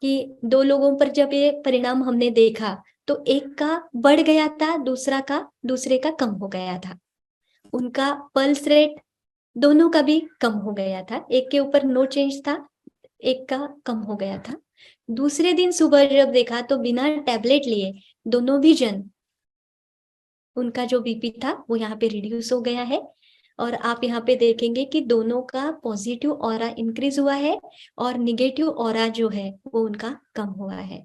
कि 2 लोगों पर जब ये परिणाम हमने देखा तो एक का बढ़ गया था, दूसरे का कम हो गया था। उनका पल्स रेट दोनों का भी कम हो गया था, एक के ऊपर नो चेंज था, एक का कम हो गया था। दूसरे दिन सुबह जब देखा तो बिना टैबलेट लिए दोनों भी जन, उनका जो बीपी था वो यहाँ पे रिड्यूस हो गया है। और आप यहाँ पे देखेंगे कि दोनों का पॉजिटिव ऑरा इंक्रीज हुआ है और निगेटिव ऑरा जो है वो उनका कम हुआ है।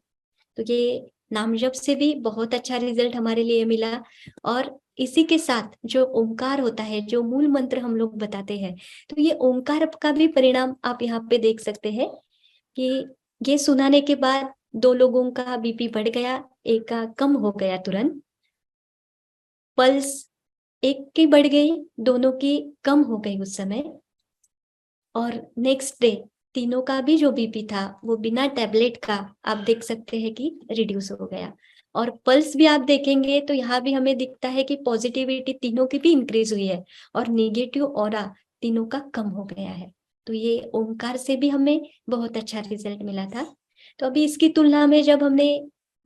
तो ये नाम जप से भी बहुत अच्छा रिजल्ट हमारे लिए मिला। और इसी के साथ जो ओंकार होता है, जो मूल मंत्र हम लोग बताते हैं, तो ये ओंकार का भी परिणाम आप यहाँ पे देख सकते हैं कि ये सुनाने के बाद 2 लोगों का बीपी बढ़ गया, एक का कम हो गया तुरंत। पल्स एक की बढ़ गई, दोनों की कम हो गई उस समय। और नेक्स्ट डे तीनों का भी जो बीपी था वो बिना टैबलेट का आप देख सकते हैं कि रिड्यूस हो गया। और पल्स भी आप देखेंगे तो यहाँ भी हमें दिखता है कि पॉजिटिविटी तीनों की भी इंक्रीज हुई है और नेगेटिव ऑरा तीनों का कम हो गया है। तो ये ओंकार से भी हमें बहुत अच्छा रिजल्ट मिला था। तो अभी इसकी तुलना में जब हमने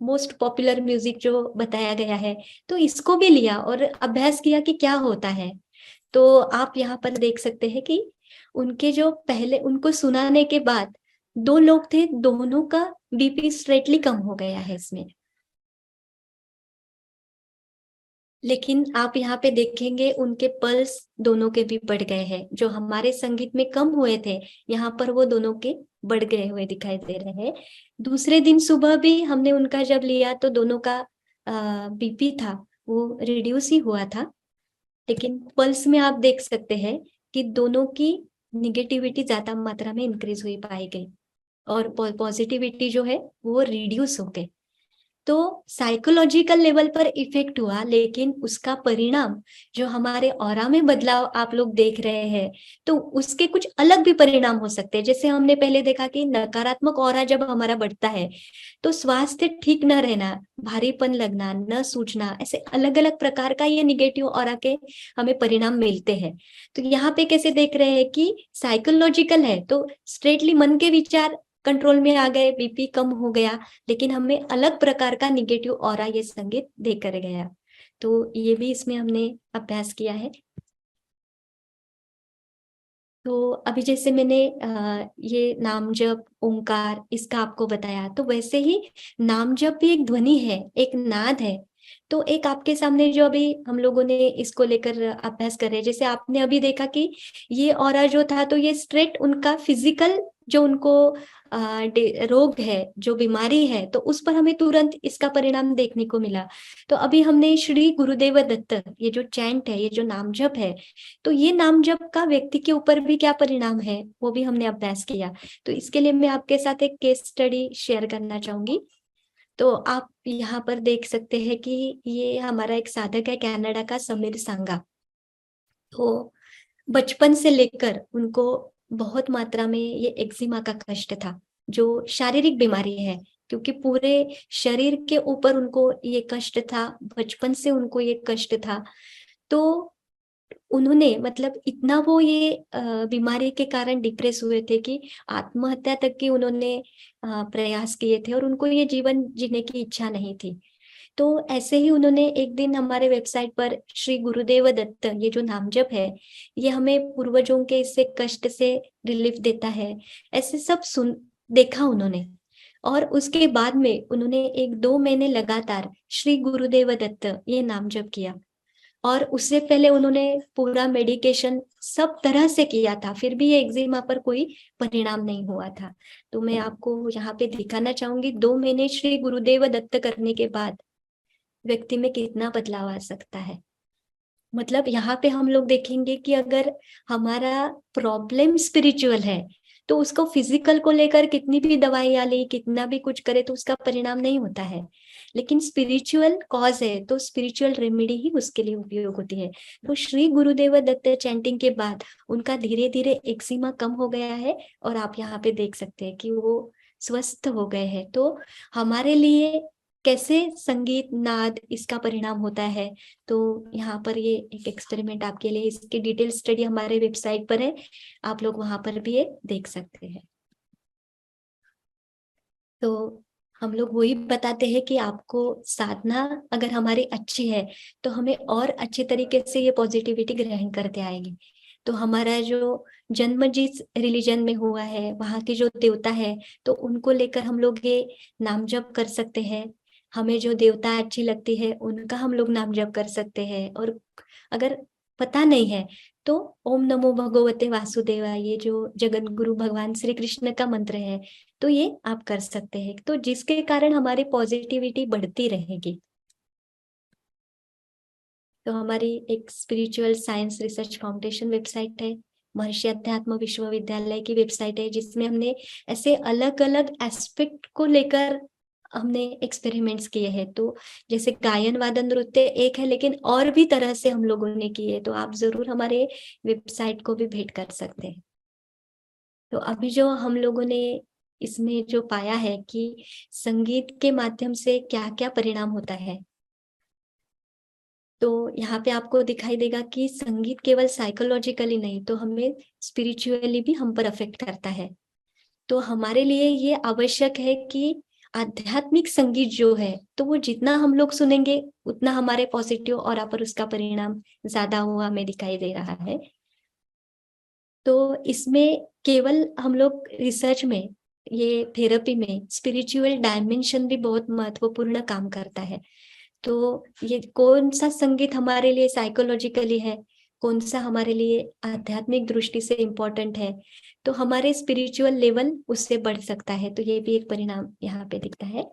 मोस्ट पॉपुलर म्यूजिक जो बताया गया है तो इसको भी लिया और अभ्यास किया कि क्या होता है, तो आप यहाँ पर देख सकते हैं कि उनके जो पहले उनको सुनाने के बाद 2 लोग थे, दोनों का बीपी स्ट्रेटली कम हो गया है इसमें। लेकिन आप यहाँ पे देखेंगे उनके पल्स दोनों के भी बढ़ गए हैं, जो हमारे संगीत में कम हुए थे यहाँ पर वो दोनों के बढ़ गए हुए दिखाई दे रहे हैं। दूसरे दिन सुबह भी हमने उनका जब लिया तो दोनों का बीपी था वो रिड्यूस ही हुआ था, लेकिन पल्स में आप देख सकते हैं कि दोनों की निगेटिविटी ज्यादा मात्रा में इंक्रीज हुई पाई गई और पॉजिटिविटी जो है वो रिड्यूस हो गई। तो साइकोलॉजिकल लेवल पर इफेक्ट हुआ, लेकिन उसका परिणाम जो हमारे ऑरा में बदलाव आप लोग देख रहे हैं, तो उसके कुछ अलग भी परिणाम हो सकते हैं। जैसे हमने पहले देखा कि नकारात्मक ऑरा जब हमारा बढ़ता है, तो स्वास्थ्य ठीक न रहना, भारीपन लगना, न सूझना, ऐसे अलग अलग प्रकार का ये निगेटिव ऑरा के हमें परिणाम मिलते हैं। तो यहाँ पे कैसे देख रहे हैं कि साइकोलॉजिकल है, तो स्ट्रेटली मन के विचार कंट्रोल में आ गए, बीपी कम हो गया, लेकिन हमें अलग प्रकार का निगेटिव ऑरा ये संगीत देकर गया। तो ये भी इसमें हमने अभ्यास किया है। तो अभी जैसे मैंने ये नाम जप, ओंकार, इसका आपको बताया, तो वैसे ही नाम जप भी एक ध्वनि है, एक नाद है। तो एक आपके सामने जो अभी हम लोगों ने इसको लेकर अभ्यास कर रहे हैं, जैसे आपने अभी देखा कि ये ऑरा जो था, तो ये स्ट्रेट उनका फिजिकल जो उनको रोग है, जो बीमारी है, तो उस पर हमें तुरंत इसका परिणाम देखने को मिला। तो अभी हमने श्री गुरुदेव दत्त, ये जो चैंट है, ये जो नाम जप है, तो ये नाम जप का व्यक्ति के ऊपर भी क्या परिणाम है, वो भी हमने अभ्यास किया। तो इसके लिए मैं आपके साथ एक केस स्टडी शेयर करना चाहूंगी। तो आप यहाँ पर देख सकते हैं कि ये हमारा एक साधक है, कनाडा का, समीर सांगा। तो बचपन से लेकर उनको बहुत मात्रा में ये एक्जिमा का कष्ट था, जो शारीरिक बीमारी है, क्योंकि पूरे शरीर के ऊपर उनको ये कष्ट था, बचपन से उनको ये कष्ट था। तो उन्होंने मतलब इतना वो ये बीमारी के कारण डिप्रेस हुए थे कि आत्महत्या तक की उन्होंने प्रयास किए थे, और उनको ये जीवन जीने की इच्छा नहीं थी। तो ऐसे ही उन्होंने एक दिन हमारे वेबसाइट पर श्री गुरुदेव दत्त, ये जो नामजप है, ये हमें पूर्वजों के इससे कष्ट से रिलीफ देता है, ऐसे सब सुन देखा उन्होंने। और उसके बाद में उन्होंने 1-2 महीने लगातार श्री गुरुदेव दत्त ये नामजप किया, और उससे पहले उन्होंने पूरा मेडिकेशन सब तरह से किया था, फिर भी ये एक्जिमा पर कोई परिणाम नहीं हुआ था। तो मैं आपको यहाँ पे दिखाना चाहूंगी 2 महीने श्री गुरुदेव दत्त करने के बाद व्यक्ति में कितना बदलाव आ सकता है। मतलब यहाँ पे हम लोग देखेंगे कि अगर हमारा प्रॉब्लम स्पिरिचुअल है, तो उसको फिजिकल को लेकर कितनी भी दवाइयां ले, कितना भी कुछ करे, तो उसका परिणाम नहीं होता है। लेकिन स्पिरिचुअल कॉज है, तो स्पिरिचुअल रेमेडी ही उसके लिए उपयोग होती है। तो श्री गुरुदेव दत्त चैंटिंग के बाद उनका धीरे धीरे एक्जिमा कम हो गया है, और आप यहाँ पे देख सकते हैं कि वो स्वस्थ हो गए हैं। तो हमारे लिए कैसे संगीत, नाद, इसका परिणाम होता है, तो यहाँ पर ये एक एक्सपेरिमेंट आपके लिए, इसकी डिटेल स्टडी हमारे वेबसाइट पर है, आप लोग वहां पर भी ये देख सकते हैं। तो हम लोग वही बताते हैं कि आपको साधना अगर हमारी अच्छी है, तो हमें और अच्छे तरीके से ये पॉजिटिविटी ग्रहण करते आएगी। तो हमारा जो जन्म जिस रिलीजन में हुआ है, वहाँ के जो देवता है, तो उनको लेकर हम लोग ये नाम जप कर सकते हैं। हमें जो देवता अच्छी लगती है, उनका हम लोग नाम जप कर सकते हैं। और अगर पता नहीं है, तो ओम नमो भगवते वासुदेवाय, ये जो जगत गुरु भगवान श्री कृष्ण का मंत्र है, तो ये आप कर सकते हैं, तो जिसके कारण हमारी पॉजिटिविटी बढ़ती रहेगी। तो हमारी एक spiritual science research foundation website है, महर्षि अध्यात्म विश्वविद्यालय की वेबसाइट है, जिसमें हमने ऐसे अलग अलग एस्पेक्ट को लेकर हमने एक्सपेरिमेंट्स किए हैं। तो जैसे गायन, वादन, नृत्य एक है, लेकिन और भी तरह से हम लोगों ने किए, तो आप जरूर हमारे वेबसाइट को भी भेंट कर सकते हैं। तो अभी जो हम लोगों ने इसमें जो पाया है कि संगीत के माध्यम से क्या क्या परिणाम होता है, तो यहाँ पे आपको दिखाई देगा कि संगीत केवल साइकोलॉजिकली नहीं, तो हमें स्पिरिचुअली भी हम पर अफेक्ट करता है। तो हमारे लिए ये आवश्यक है कि आध्यात्मिक संगीत जो है, तो वो जितना हम लोग सुनेंगे, उतना हमारे पॉजिटिव ऑरा पर उसका परिणाम ज्यादा हुआ हमें दिखाई दे रहा है। तो इसमें केवल हम लोग रिसर्च में, ये थेरेपी में स्पिरिचुअल डायमेंशन भी बहुत महत्वपूर्ण काम करता है। तो ये कौन सा संगीत हमारे लिए साइकोलॉजिकली है, कौन सा हमारे लिए आध्यात्मिक दृष्टि से इम्पोर्टेंट है, तो हमारे स्पिरिचुअल लेवल उससे बढ़ सकता है। तो ये भी एक परिणाम यहाँ पे दिखता है।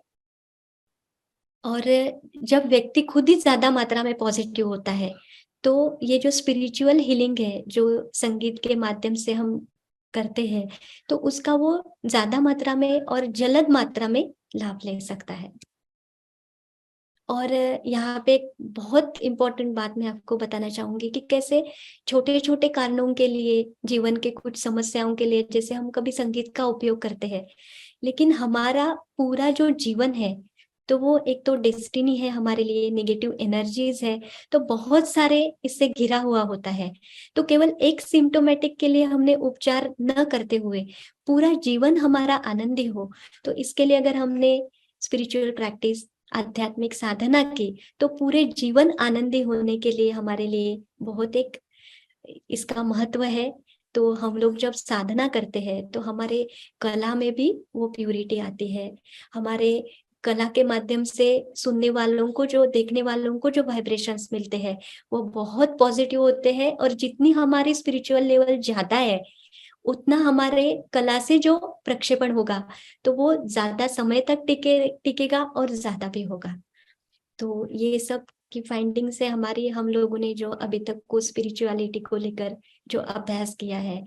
और जब व्यक्ति खुद ही ज्यादा मात्रा में पॉजिटिव होता है, तो ये जो स्पिरिचुअल हीलिंग है, जो संगीत के माध्यम से हम करते हैं, तो उसका वो ज्यादा मात्रा में और जलद मात्रा में लाभ ले सकता है। और यहाँ पे एक बहुत इम्पोर्टेंट बात मैं आपको बताना चाहूंगी कि कैसे छोटे छोटे कारणों के लिए, जीवन के कुछ समस्याओं के लिए, जैसे हम कभी संगीत का उपयोग करते हैं, लेकिन हमारा पूरा जो जीवन है तो वो एक तो डेस्टिनी है हमारे लिए, नेगेटिव एनर्जीज है, तो बहुत सारे इससे घिरा हुआ होता है। तो केवल एक सिम्टोमेटिक के लिए हमने उपचार न करते हुए पूरा जीवन हमारा आनंदी हो, तो इसके लिए अगर हमने स्पिरिचुअल प्रैक्टिस, आध्यात्मिक साधना की, तो पूरे जीवन आनंदी होने के लिए हमारे लिए बहुत एक इसका महत्व है। तो हम लोग जब साधना करते हैं तो हमारे कला में भी वो प्यूरिटी आती है। हमारे कला के माध्यम से सुनने वालों को, जो देखने वालों को जो वाइब्रेशंस मिलते हैं वो बहुत पॉजिटिव होते हैं, और जितनी हमारी स्पिरिचुअल लेवल ज्यादा है उतना हमारे कला से जो प्रक्षेपण होगा तो वो ज्यादा समय तक टिकेगा और ज्यादा भी होगा। तो ये सब की फाइंडिंग से हमारी, हम लोगों ने जो अभी तक को स्पिरिचुअलिटी को लेकर जो अभ्यास किया है,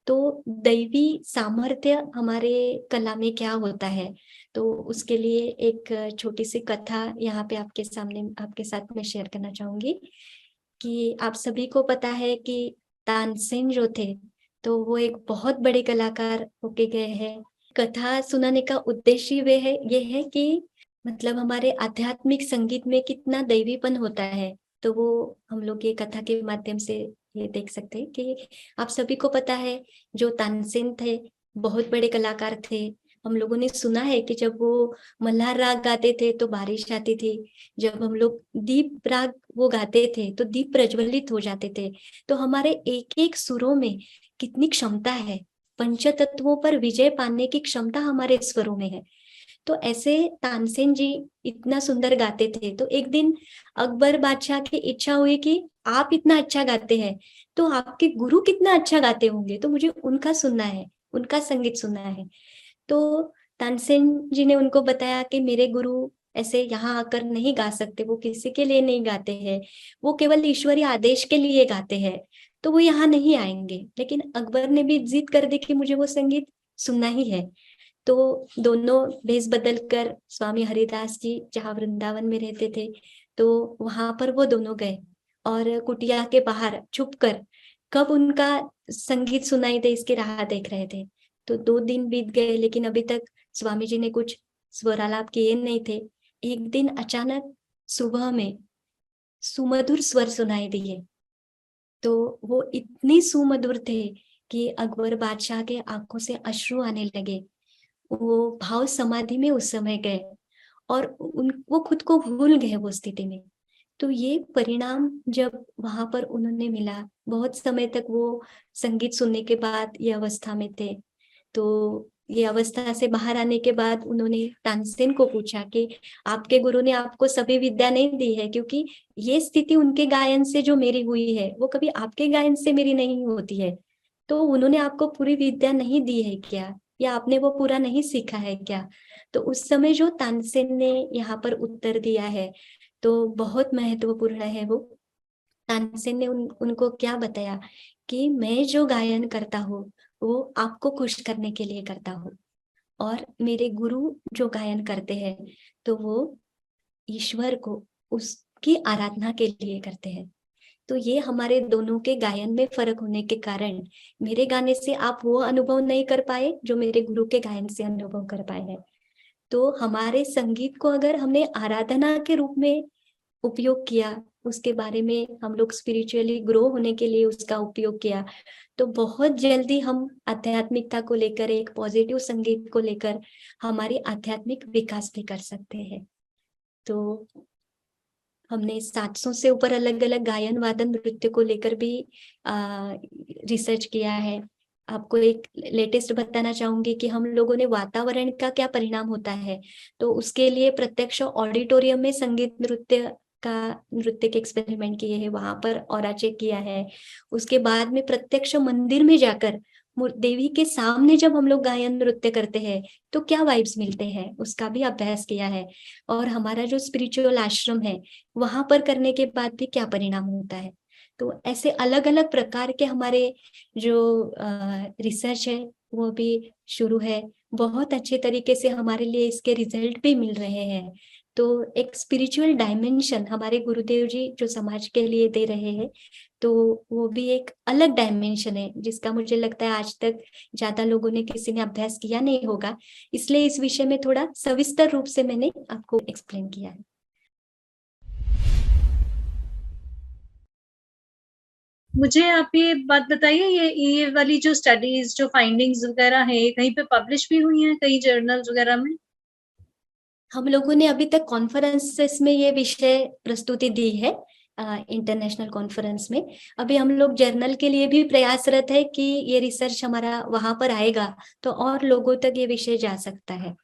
तो दैवी सामर्थ्य हमारे कला में क्या होता है, तो उसके लिए एक छोटी सी कथा यहाँ पे आपके सामने, आपके साथ में शेयर करना चाहूंगी। कि आप सभी को पता है कि तानसेन जो थे, तो वो एक बहुत बड़े कलाकार होके गए हैं। कथा सुनाने का उद्देश्य वे है, ये है कि मतलब हमारे आध्यात्मिक संगीत में कितना दैवीपन होता है, तो वो हम लोग ये कथा के माध्यम से ये देख सकते हैं कि आप सभी को पता है जो तानसेन थे, बहुत बड़े कलाकार थे। हम लोगों ने सुना है कि जब वो मल्हार राग गाते थे तो बारिश आती थी, जब हम लोग दीप राग वो गाते थे तो दीप प्रज्वलित हो जाते थे। तो हमारे एक एक सुरों में कितनी क्षमता है, पंच तत्वों पर विजय पाने की क्षमता हमारे स्वरों में है। तो ऐसे तानसेन जी इतना सुंदर गाते थे, तो एक दिन अकबर बादशाह की इच्छा हुई कि आप इतना अच्छा गाते हैं तो आपके गुरु कितना अच्छा गाते होंगे, तो मुझे उनका सुनना है, उनका संगीत सुनना है। तो तानसेन जी ने उनको बताया कि मेरे गुरु ऐसे यहाँ आकर नहीं गा सकते, वो किसी के लिए नहीं गाते हैं, वो केवल ईश्वरीय आदेश के लिए गाते हैं, तो वो यहाँ नहीं आएंगे। लेकिन अकबर ने भी जिद कर दी कि मुझे वो संगीत सुनना ही है। तो दोनों भेष बदल कर स्वामी हरिदास जी जहाँ वृंदावन में रहते थे, तो वहां पर वो दोनों गए और कुटिया के बाहर छुप कर कब उनका संगीत सुनाई दे इसकी राह देख रहे थे। तो 2 दिन बीत गए लेकिन अभी तक स्वामी जी ने कुछ स्वरालाप किए नहीं थे। एक दिन अचानक सुबह में सुमधुर स्वर सुनाई दिए, तो वो इतनी सुमधुर थे कि अकबर बादशाह के आंखों से अश्रु आने लगे। वो भाव समाधि में उस समय गए और वो खुद को भूल गए वो स्थिति में। तो ये परिणाम जब वहां पर उन्होंने मिला, बहुत समय तक वो संगीत सुनने के बाद ये अवस्था में थे। तो ये अवस्था से बाहर आने के बाद उन्होंने तानसेन को पूछा कि आपके गुरु ने आपको सभी विद्या नहीं दी है, क्योंकि ये स्थिति उनके गायन से जो मेरी हुई है वो कभी आपके गायन से मेरी नहीं होती है। तो उन्होंने आपको पूरी विद्या नहीं दी है क्या, या आपने वो पूरा नहीं सीखा है क्या? तो उस समय जो तानसेन ने यहाँ पर उत्तर दिया है तो बहुत महत्वपूर्ण है वो। तानसेन ने उनको क्या बताया कि मैं जो गायन करता हूँ वो आपको खुश करने के लिए करता हूँ, और मेरे गुरु जो गायन करते हैं तो वो ईश्वर को, उसकी आराधना के लिए करते हैं। तो ये हमारे दोनों के गायन में फर्क होने के कारण मेरे गाने से आप वो अनुभव नहीं कर पाए जो मेरे गुरु के गायन से अनुभव कर पाए हैं। तो हमारे संगीत को अगर हमने आराधना के रूप में उपयोग किया, उसके बारे में हम लोग स्पिरिचुअली ग्रो होने के लिए उसका उपयोग किया, तो बहुत जल्दी हम आध्यात्मिकता को लेकर, एक पॉजिटिव संगीत को लेकर हमारी आध्यात्मिक विकास भी कर सकते हैं। तो हमने 700 से ऊपर अलग अलग गायन वादन नृत्य को लेकर भी रिसर्च किया है। आपको एक लेटेस्ट बताना चाहूंगी कि हम लोगों ने वातावरण का क्या परिणाम होता है, तो उसके लिए प्रत्यक्ष ऑडिटोरियम में संगीत नृत्य के एक्सपेरिमेंट किए हैं, वहां पर ऑरा चेक किया है। उसके बाद में प्रत्यक्ष मंदिर में जाकर देवी के सामने जब हम लोग गायन नृत्य करते हैं तो क्या वाइब्स मिलते हैं उसका भी अभ्यास किया है। और हमारा जो स्पिरिचुअल आश्रम है वहां पर करने के बाद भी क्या परिणाम होता है। तो ऐसे अलग अलग प्रकार के हमारे जो रिसर्च है वो भी शुरू है, बहुत अच्छे तरीके से हमारे लिए इसके रिजल्ट भी मिल रहे हैं। तो एक स्पिरिचुअल डायमेंशन हमारे गुरुदेव जी जो समाज के लिए दे रहे हैं, तो वो भी एक अलग डायमेंशन है जिसका मुझे लगता है आज तक ज्यादा लोगों ने किसी ने अभ्यास किया नहीं होगा। इसलिए इस विषय में थोड़ा सविस्तर रूप से मैंने आपको एक्सप्लेन किया है। मुझे आप ये बात बताइए, ये वाली जो स्टडीज, जो फाइंडिंग्स वगैरह है, ये कहीं पे पब्लिश भी हुई हैं, कई जर्नल्स वगैरह में? हम लोगों ने अभी तक कॉन्फ्रेंसेस में ये विषय प्रस्तुति दी है, इंटरनेशनल कॉन्फ्रेंस में। अभी हम लोग जर्नल के लिए भी प्रयासरत है कि ये रिसर्च हमारा वहां पर आएगा तो और लोगों तक ये विषय जा सकता है।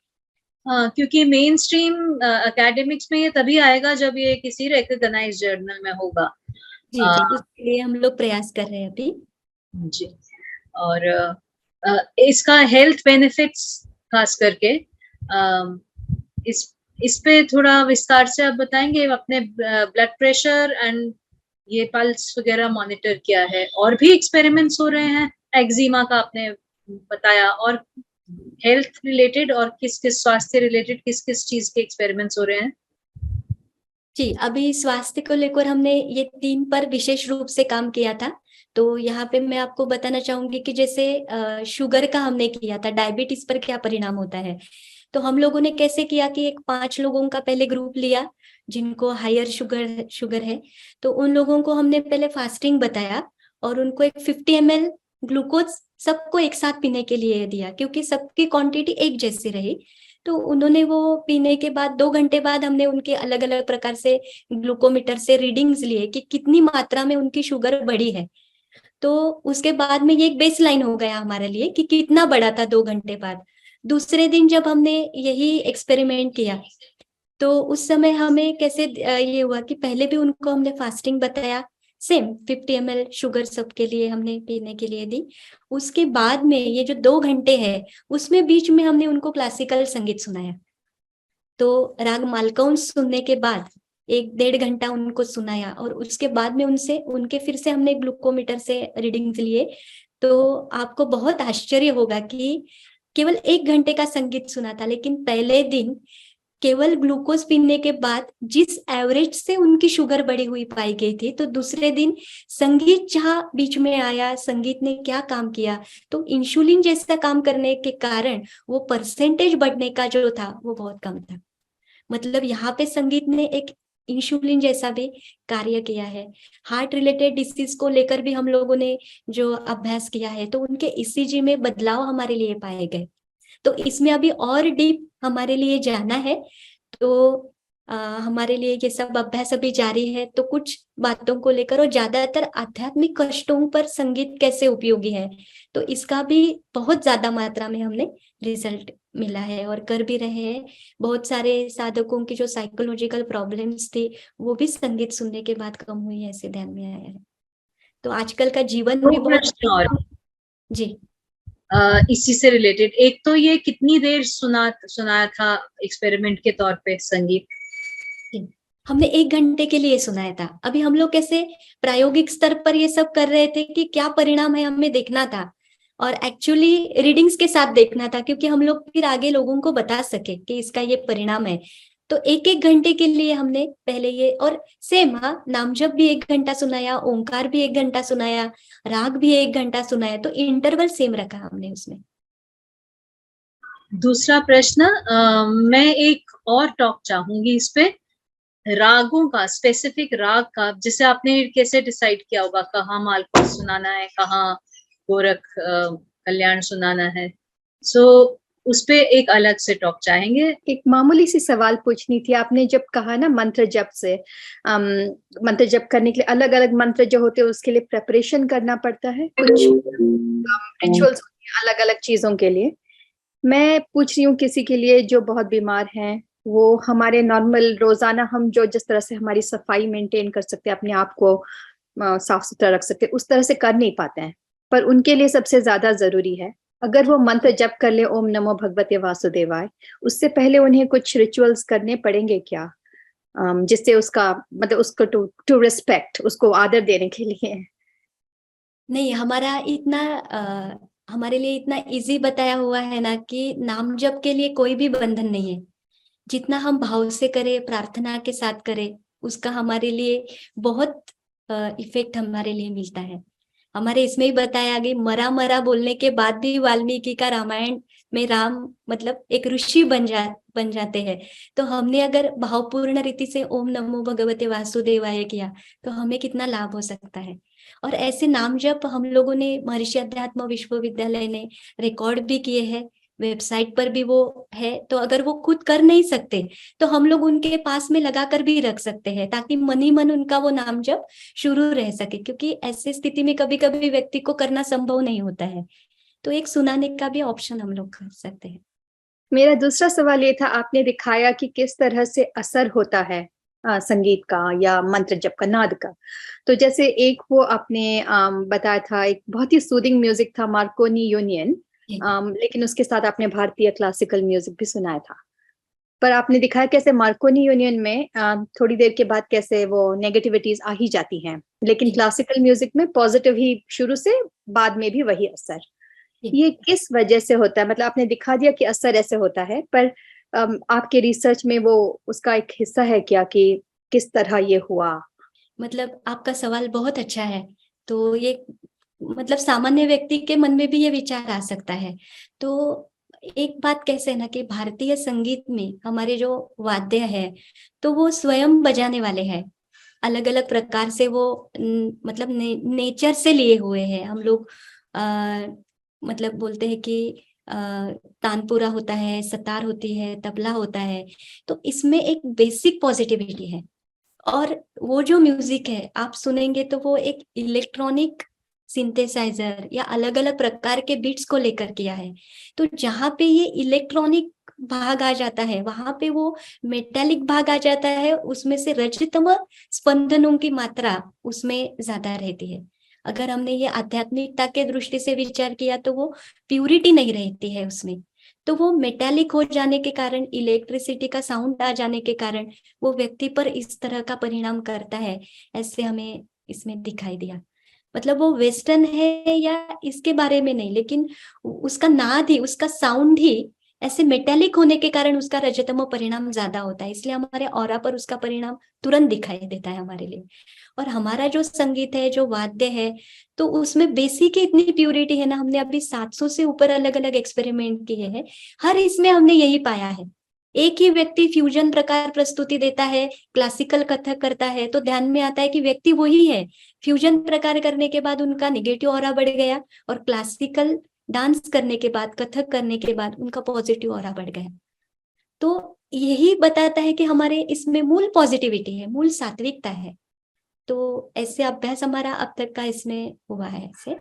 हाँ, क्योंकि मेन स्ट्रीम एकेडमिक्स में ये तभी आएगा जब ये किसी रिकॉग्नाइज्ड जर्नल में होगा। जी जी, उसके लिए हम लोग प्रयास कर रहे हैं अभी। जी, और इसका हेल्थ बेनिफिट्स खास करके इस पे थोड़ा विस्तार से आप बताएंगे? अपने ब्लड प्रेशर एंड ये पल्स वगैरह मॉनिटर किया है, और भी एक्सपेरिमेंट्स हो रहे हैं? एक्जिमा का आपने बताया, और हेल्थ रिलेटेड और किस किस स्वास्थ्य रिलेटेड किस किस चीज के एक्सपेरिमेंट्स हो रहे हैं? जी, अभी स्वास्थ्य को लेकर हमने ये 3 पर विशेष रूप से काम किया था। तो यहाँ पे मैं आपको बताना चाहूंगी कि जैसे शुगर का हमने किया था, डायबिटीज पर क्या परिणाम होता है। तो हम लोगों ने कैसे किया कि एक 5 लोगों का पहले ग्रुप लिया जिनको हायर शुगर है। तो उन लोगों को हमने पहले फास्टिंग बताया और उनको एक 50 ml ग्लूकोज सबको एक साथ पीने के लिए दिया, क्योंकि सबकी क्वांटिटी एक जैसी रही। तो उन्होंने वो पीने के बाद 2 घंटे बाद हमने उनके अलग अलग प्रकार से ग्लूकोमीटर से रीडिंग्स लिए कि कितनी मात्रा में उनकी शुगर बढ़ी है। तो उसके बाद में ये एक बेस लाइन हो गया हमारे लिए कि कितना बढ़ा था 2 घंटे बाद। दूसरे दिन जब हमने यही एक्सपेरिमेंट किया तो उस समय हमें कैसे ये हुआ कि पहले भी उनको हमने फास्टिंग बताया, सेम 50 ml शुगर सबके लिए हमने पीने के लिए दी। उसके बाद में ये जो 2 घंटे है उसमें बीच में हमने उनको क्लासिकल संगीत सुनाया। तो राग मालकौंस सुनने के बाद 1-1.5 घंटा उनको सुनाया और उसके बाद में उनसे उनके फिर से हमने ग्लूकोमीटर से रीडिंग्स लिए। तो आपको बहुत आश्चर्य होगा कि केवल 1 घंटे का संगीत सुना था, लेकिन पहले दिन केवल ग्लूकोज पीने के बाद जिस एवरेज से उनकी शुगर बढ़ी हुई पाई गई थी, तो दूसरे दिन संगीत जहां बीच में आया, संगीत ने क्या काम किया, तो इंसुलिन जैसा काम करने के कारण वो परसेंटेज बढ़ने का जो था वो बहुत कम था। मतलब यहाँ पे संगीत ने एक इंसुलिन जैसा भी कार्य किया है। हार्ट रिलेटेड डिसीज को लेकर भी हम लोगों ने जो अभ्यास किया है तो उनके ईसीजी में बदलाव हमारे लिए पाए गए। तो इसमें अभी और डीप हमारे लिए जाना है। तो हमारे लिए ये सब अभ्यास अभी जारी है। तो कुछ बातों को लेकर और ज्यादातर आध्यात्मिक कष्टों पर संगीत कैसे उपयोगी है, तो इसका भी बहुत ज्यादा मात्रा में हमने रिजल्ट मिला है और कर भी रहे हैं। बहुत सारे साधकों की जो साइकोलॉजिकल प्रॉब्लम्स थी वो भी संगीत सुनने के बाद कम हुई है, ऐसे ध्यान में आया है। तो आजकल का जीवन भी बहुत प्रश्न और जी इसी से रिलेटेड, एक तो ये कितनी देर सुनाया था एक्सपेरिमेंट के तौर पे संगीत? हमने 1 घंटे के लिए सुनाया था। अभी हम लोग कैसे प्रायोगिक स्तर पर ये सब कर रहे थे कि क्या परिणाम है हमें देखना था और एक्चुअली रीडिंग्स के साथ देखना था, क्योंकि हम लोग फिर आगे लोगों को बता सके कि इसका ये परिणाम है। तो 1-1 घंटे के लिए हमने पहले ये, और सेम हाँ, नाम जप भी 1 घंटा सुनाया, ओंकार भी 1 घंटा सुनाया, राग भी 1 घंटा सुनाया, तो इंटरवल सेम रखा हमने उसमें। दूसरा प्रश्न, मैं एक और टॉक चाहूंगी इस पे, रागों का, स्पेसिफिक राग का, जिसे आपने कैसे डिसाइड किया होगा कहाँ मालपुस सुनाना है, कहाँ गोरख कल्याण सुनाना है? सो उस पे एक अलग से टॉक चाहेंगे। एक मामूली सी सवाल पूछनी थी। आपने जब कहा ना मंत्र जप से, मंत्र जप करने के लिए अलग अलग मंत्र जो होते हैं उसके लिए प्रेपरेशन करना पड़ता है, कुछ रिचुअल्स अलग अलग चीजों के लिए। मैं पूछ रही हूँ किसी के लिए जो बहुत बीमार हैं, वो हमारे नॉर्मल रोजाना हम जो जिस तरह से हमारी सफाई मेंटेन कर सकते हैं, अपने आप को साफ सुथरा रख सकते हैं, उस तरह से कर नहीं पाते हैं, पर उनके लिए सबसे ज्यादा जरूरी है अगर वो मंत्र जप कर ले ओम नमो भगवते वासुदेवाय, उससे पहले उन्हें कुछ रिचुअल्स करने पड़ेंगे क्या, जिससे उसका मतलब उसको टू रिस्पेक्ट, उसको आदर देने के लिए? नहीं, हमारे लिए इतना इजी बताया हुआ है ना कि नाम जप के लिए कोई भी बंधन नहीं है। जितना हम भाव से करें, प्रार्थना के साथ करें, उसका हमारे लिए बहुत इफेक्ट हमारे लिए मिलता है। हमारे इसमें ही बताया गया, मरा मरा बोलने के बाद भी वाल्मीकि का रामायण में राम मतलब एक ऋषि बन जाते हैं। तो हमने अगर भावपूर्ण रीति से ओम नमो भगवते वासुदेवाय किया तो हमें कितना लाभ हो सकता है। और ऐसे नाम जप हम लोगों ने महर्षि अध्यात्म विश्वविद्यालय ने रिकॉर्ड भी किए हैं, वेबसाइट पर भी वो है। तो अगर वो खुद कर नहीं सकते तो हम लोग उनके पास में लगा कर भी रख सकते हैं, ताकि मन ही मन उनका वो नाम जप शुरू रह सके, क्योंकि ऐसे स्थिति में कभी कभी व्यक्ति को करना संभव नहीं होता है। तो एक सुनाने का भी ऑप्शन हम लोग कर सकते हैं। मेरा दूसरा सवाल ये था, आपने दिखाया कि किस तरह से असर होता है संगीत का या मंत्र जप का, नाद का। तो जैसे एक वो आपने बताया था, एक बहुत ही सूदिंग म्यूजिक था, मार्कोनी यूनियन, लेकिन उसके साथ आपने भारतीय क्लासिकल म्यूजिक भी सुनाया था। पर आपने दिखाया कैसे मार्कोनी यूनियन में थोड़ी देर के बाद कैसे वो नेगेटिविटीज आ ही जाती हैं, लेकिन क्लासिकल म्यूजिक में पॉजिटिव ही शुरू से, बाद में भी वही असर। ये किस वजह से होता है? मतलब आपने दिखा दिया कि असर ऐसे होता है, पर आपके रिसर्च में वो उसका एक हिस्सा है क्या कि किस तरह ये हुआ? मतलब आपका सवाल बहुत अच्छा है। तो ये मतलब सामान्य व्यक्ति के मन में भी ये विचार आ सकता है। तो एक बात कैसे ना कि भारतीय संगीत में हमारे जो वाद्य है तो वो स्वयं बजाने वाले हैं, अलग अलग प्रकार से वो मतलब नेचर से लिए हुए हैं। हम लोग मतलब बोलते हैं कि तानपुरा होता है, सतार होती है, तबला होता है। तो इसमें एक बेसिक पॉजिटिविटी है। और वो जो म्यूजिक है आप सुनेंगे तो वो एक इलेक्ट्रॉनिक सिंथेसाइजर या अलग अलग प्रकार के बीट्स को लेकर किया है। तो जहाँ पे ये इलेक्ट्रॉनिक भाग आ जाता है वहां पे वो मेटालिक भाग आ जाता है, उसमें से रजतम स्पंदनों की मात्रा उसमें ज्यादा रहती है। अगर हमने ये आध्यात्मिकता के दृष्टि से विचार किया तो वो प्यूरिटी नहीं रहती है उसमें। तो वो मेटालिक हो जाने के कारण, इलेक्ट्रिसिटी का साउंड आ जाने के कारण वो व्यक्ति पर इस तरह का परिणाम करता है, ऐसे हमें इसमें दिखाई दिया। मतलब वो वेस्टर्न है या इसके बारे में नहीं, लेकिन उसका नाद ही, उसका साउंड ही ऐसे मेटेलिक होने के कारण उसका रजतम परिणाम ज्यादा होता है, इसलिए हमारे ऑरा पर उसका परिणाम तुरंत दिखाई देता है हमारे लिए। और हमारा जो संगीत है, जो वाद्य है, तो उसमें बेसिक इतनी प्यूरिटी है ना। हमने अभी 700 से ऊपर अलग अलग एक्सपेरिमेंट किए हैं, हर इसमें हमने यही पाया है। एक ही व्यक्ति फ्यूजन प्रकार प्रस्तुति देता है, क्लासिकल कथक करता है, तो ध्यान में आता है कि व्यक्ति वही है। फ्यूजन प्रकार करने के बाद उनका निगेटिव ऑरा बढ़ गया, और क्लासिकल डांस करने के बाद, कथक करने के बाद उनका पॉजिटिव ऑरा बढ़ गया। तो यही बताता है कि हमारे इसमें मूल पॉजिटिविटी है, मूल सात्विकता है। तो ऐसे अभ्यास हमारा अब तक का इसमें हुआ है ऐसे।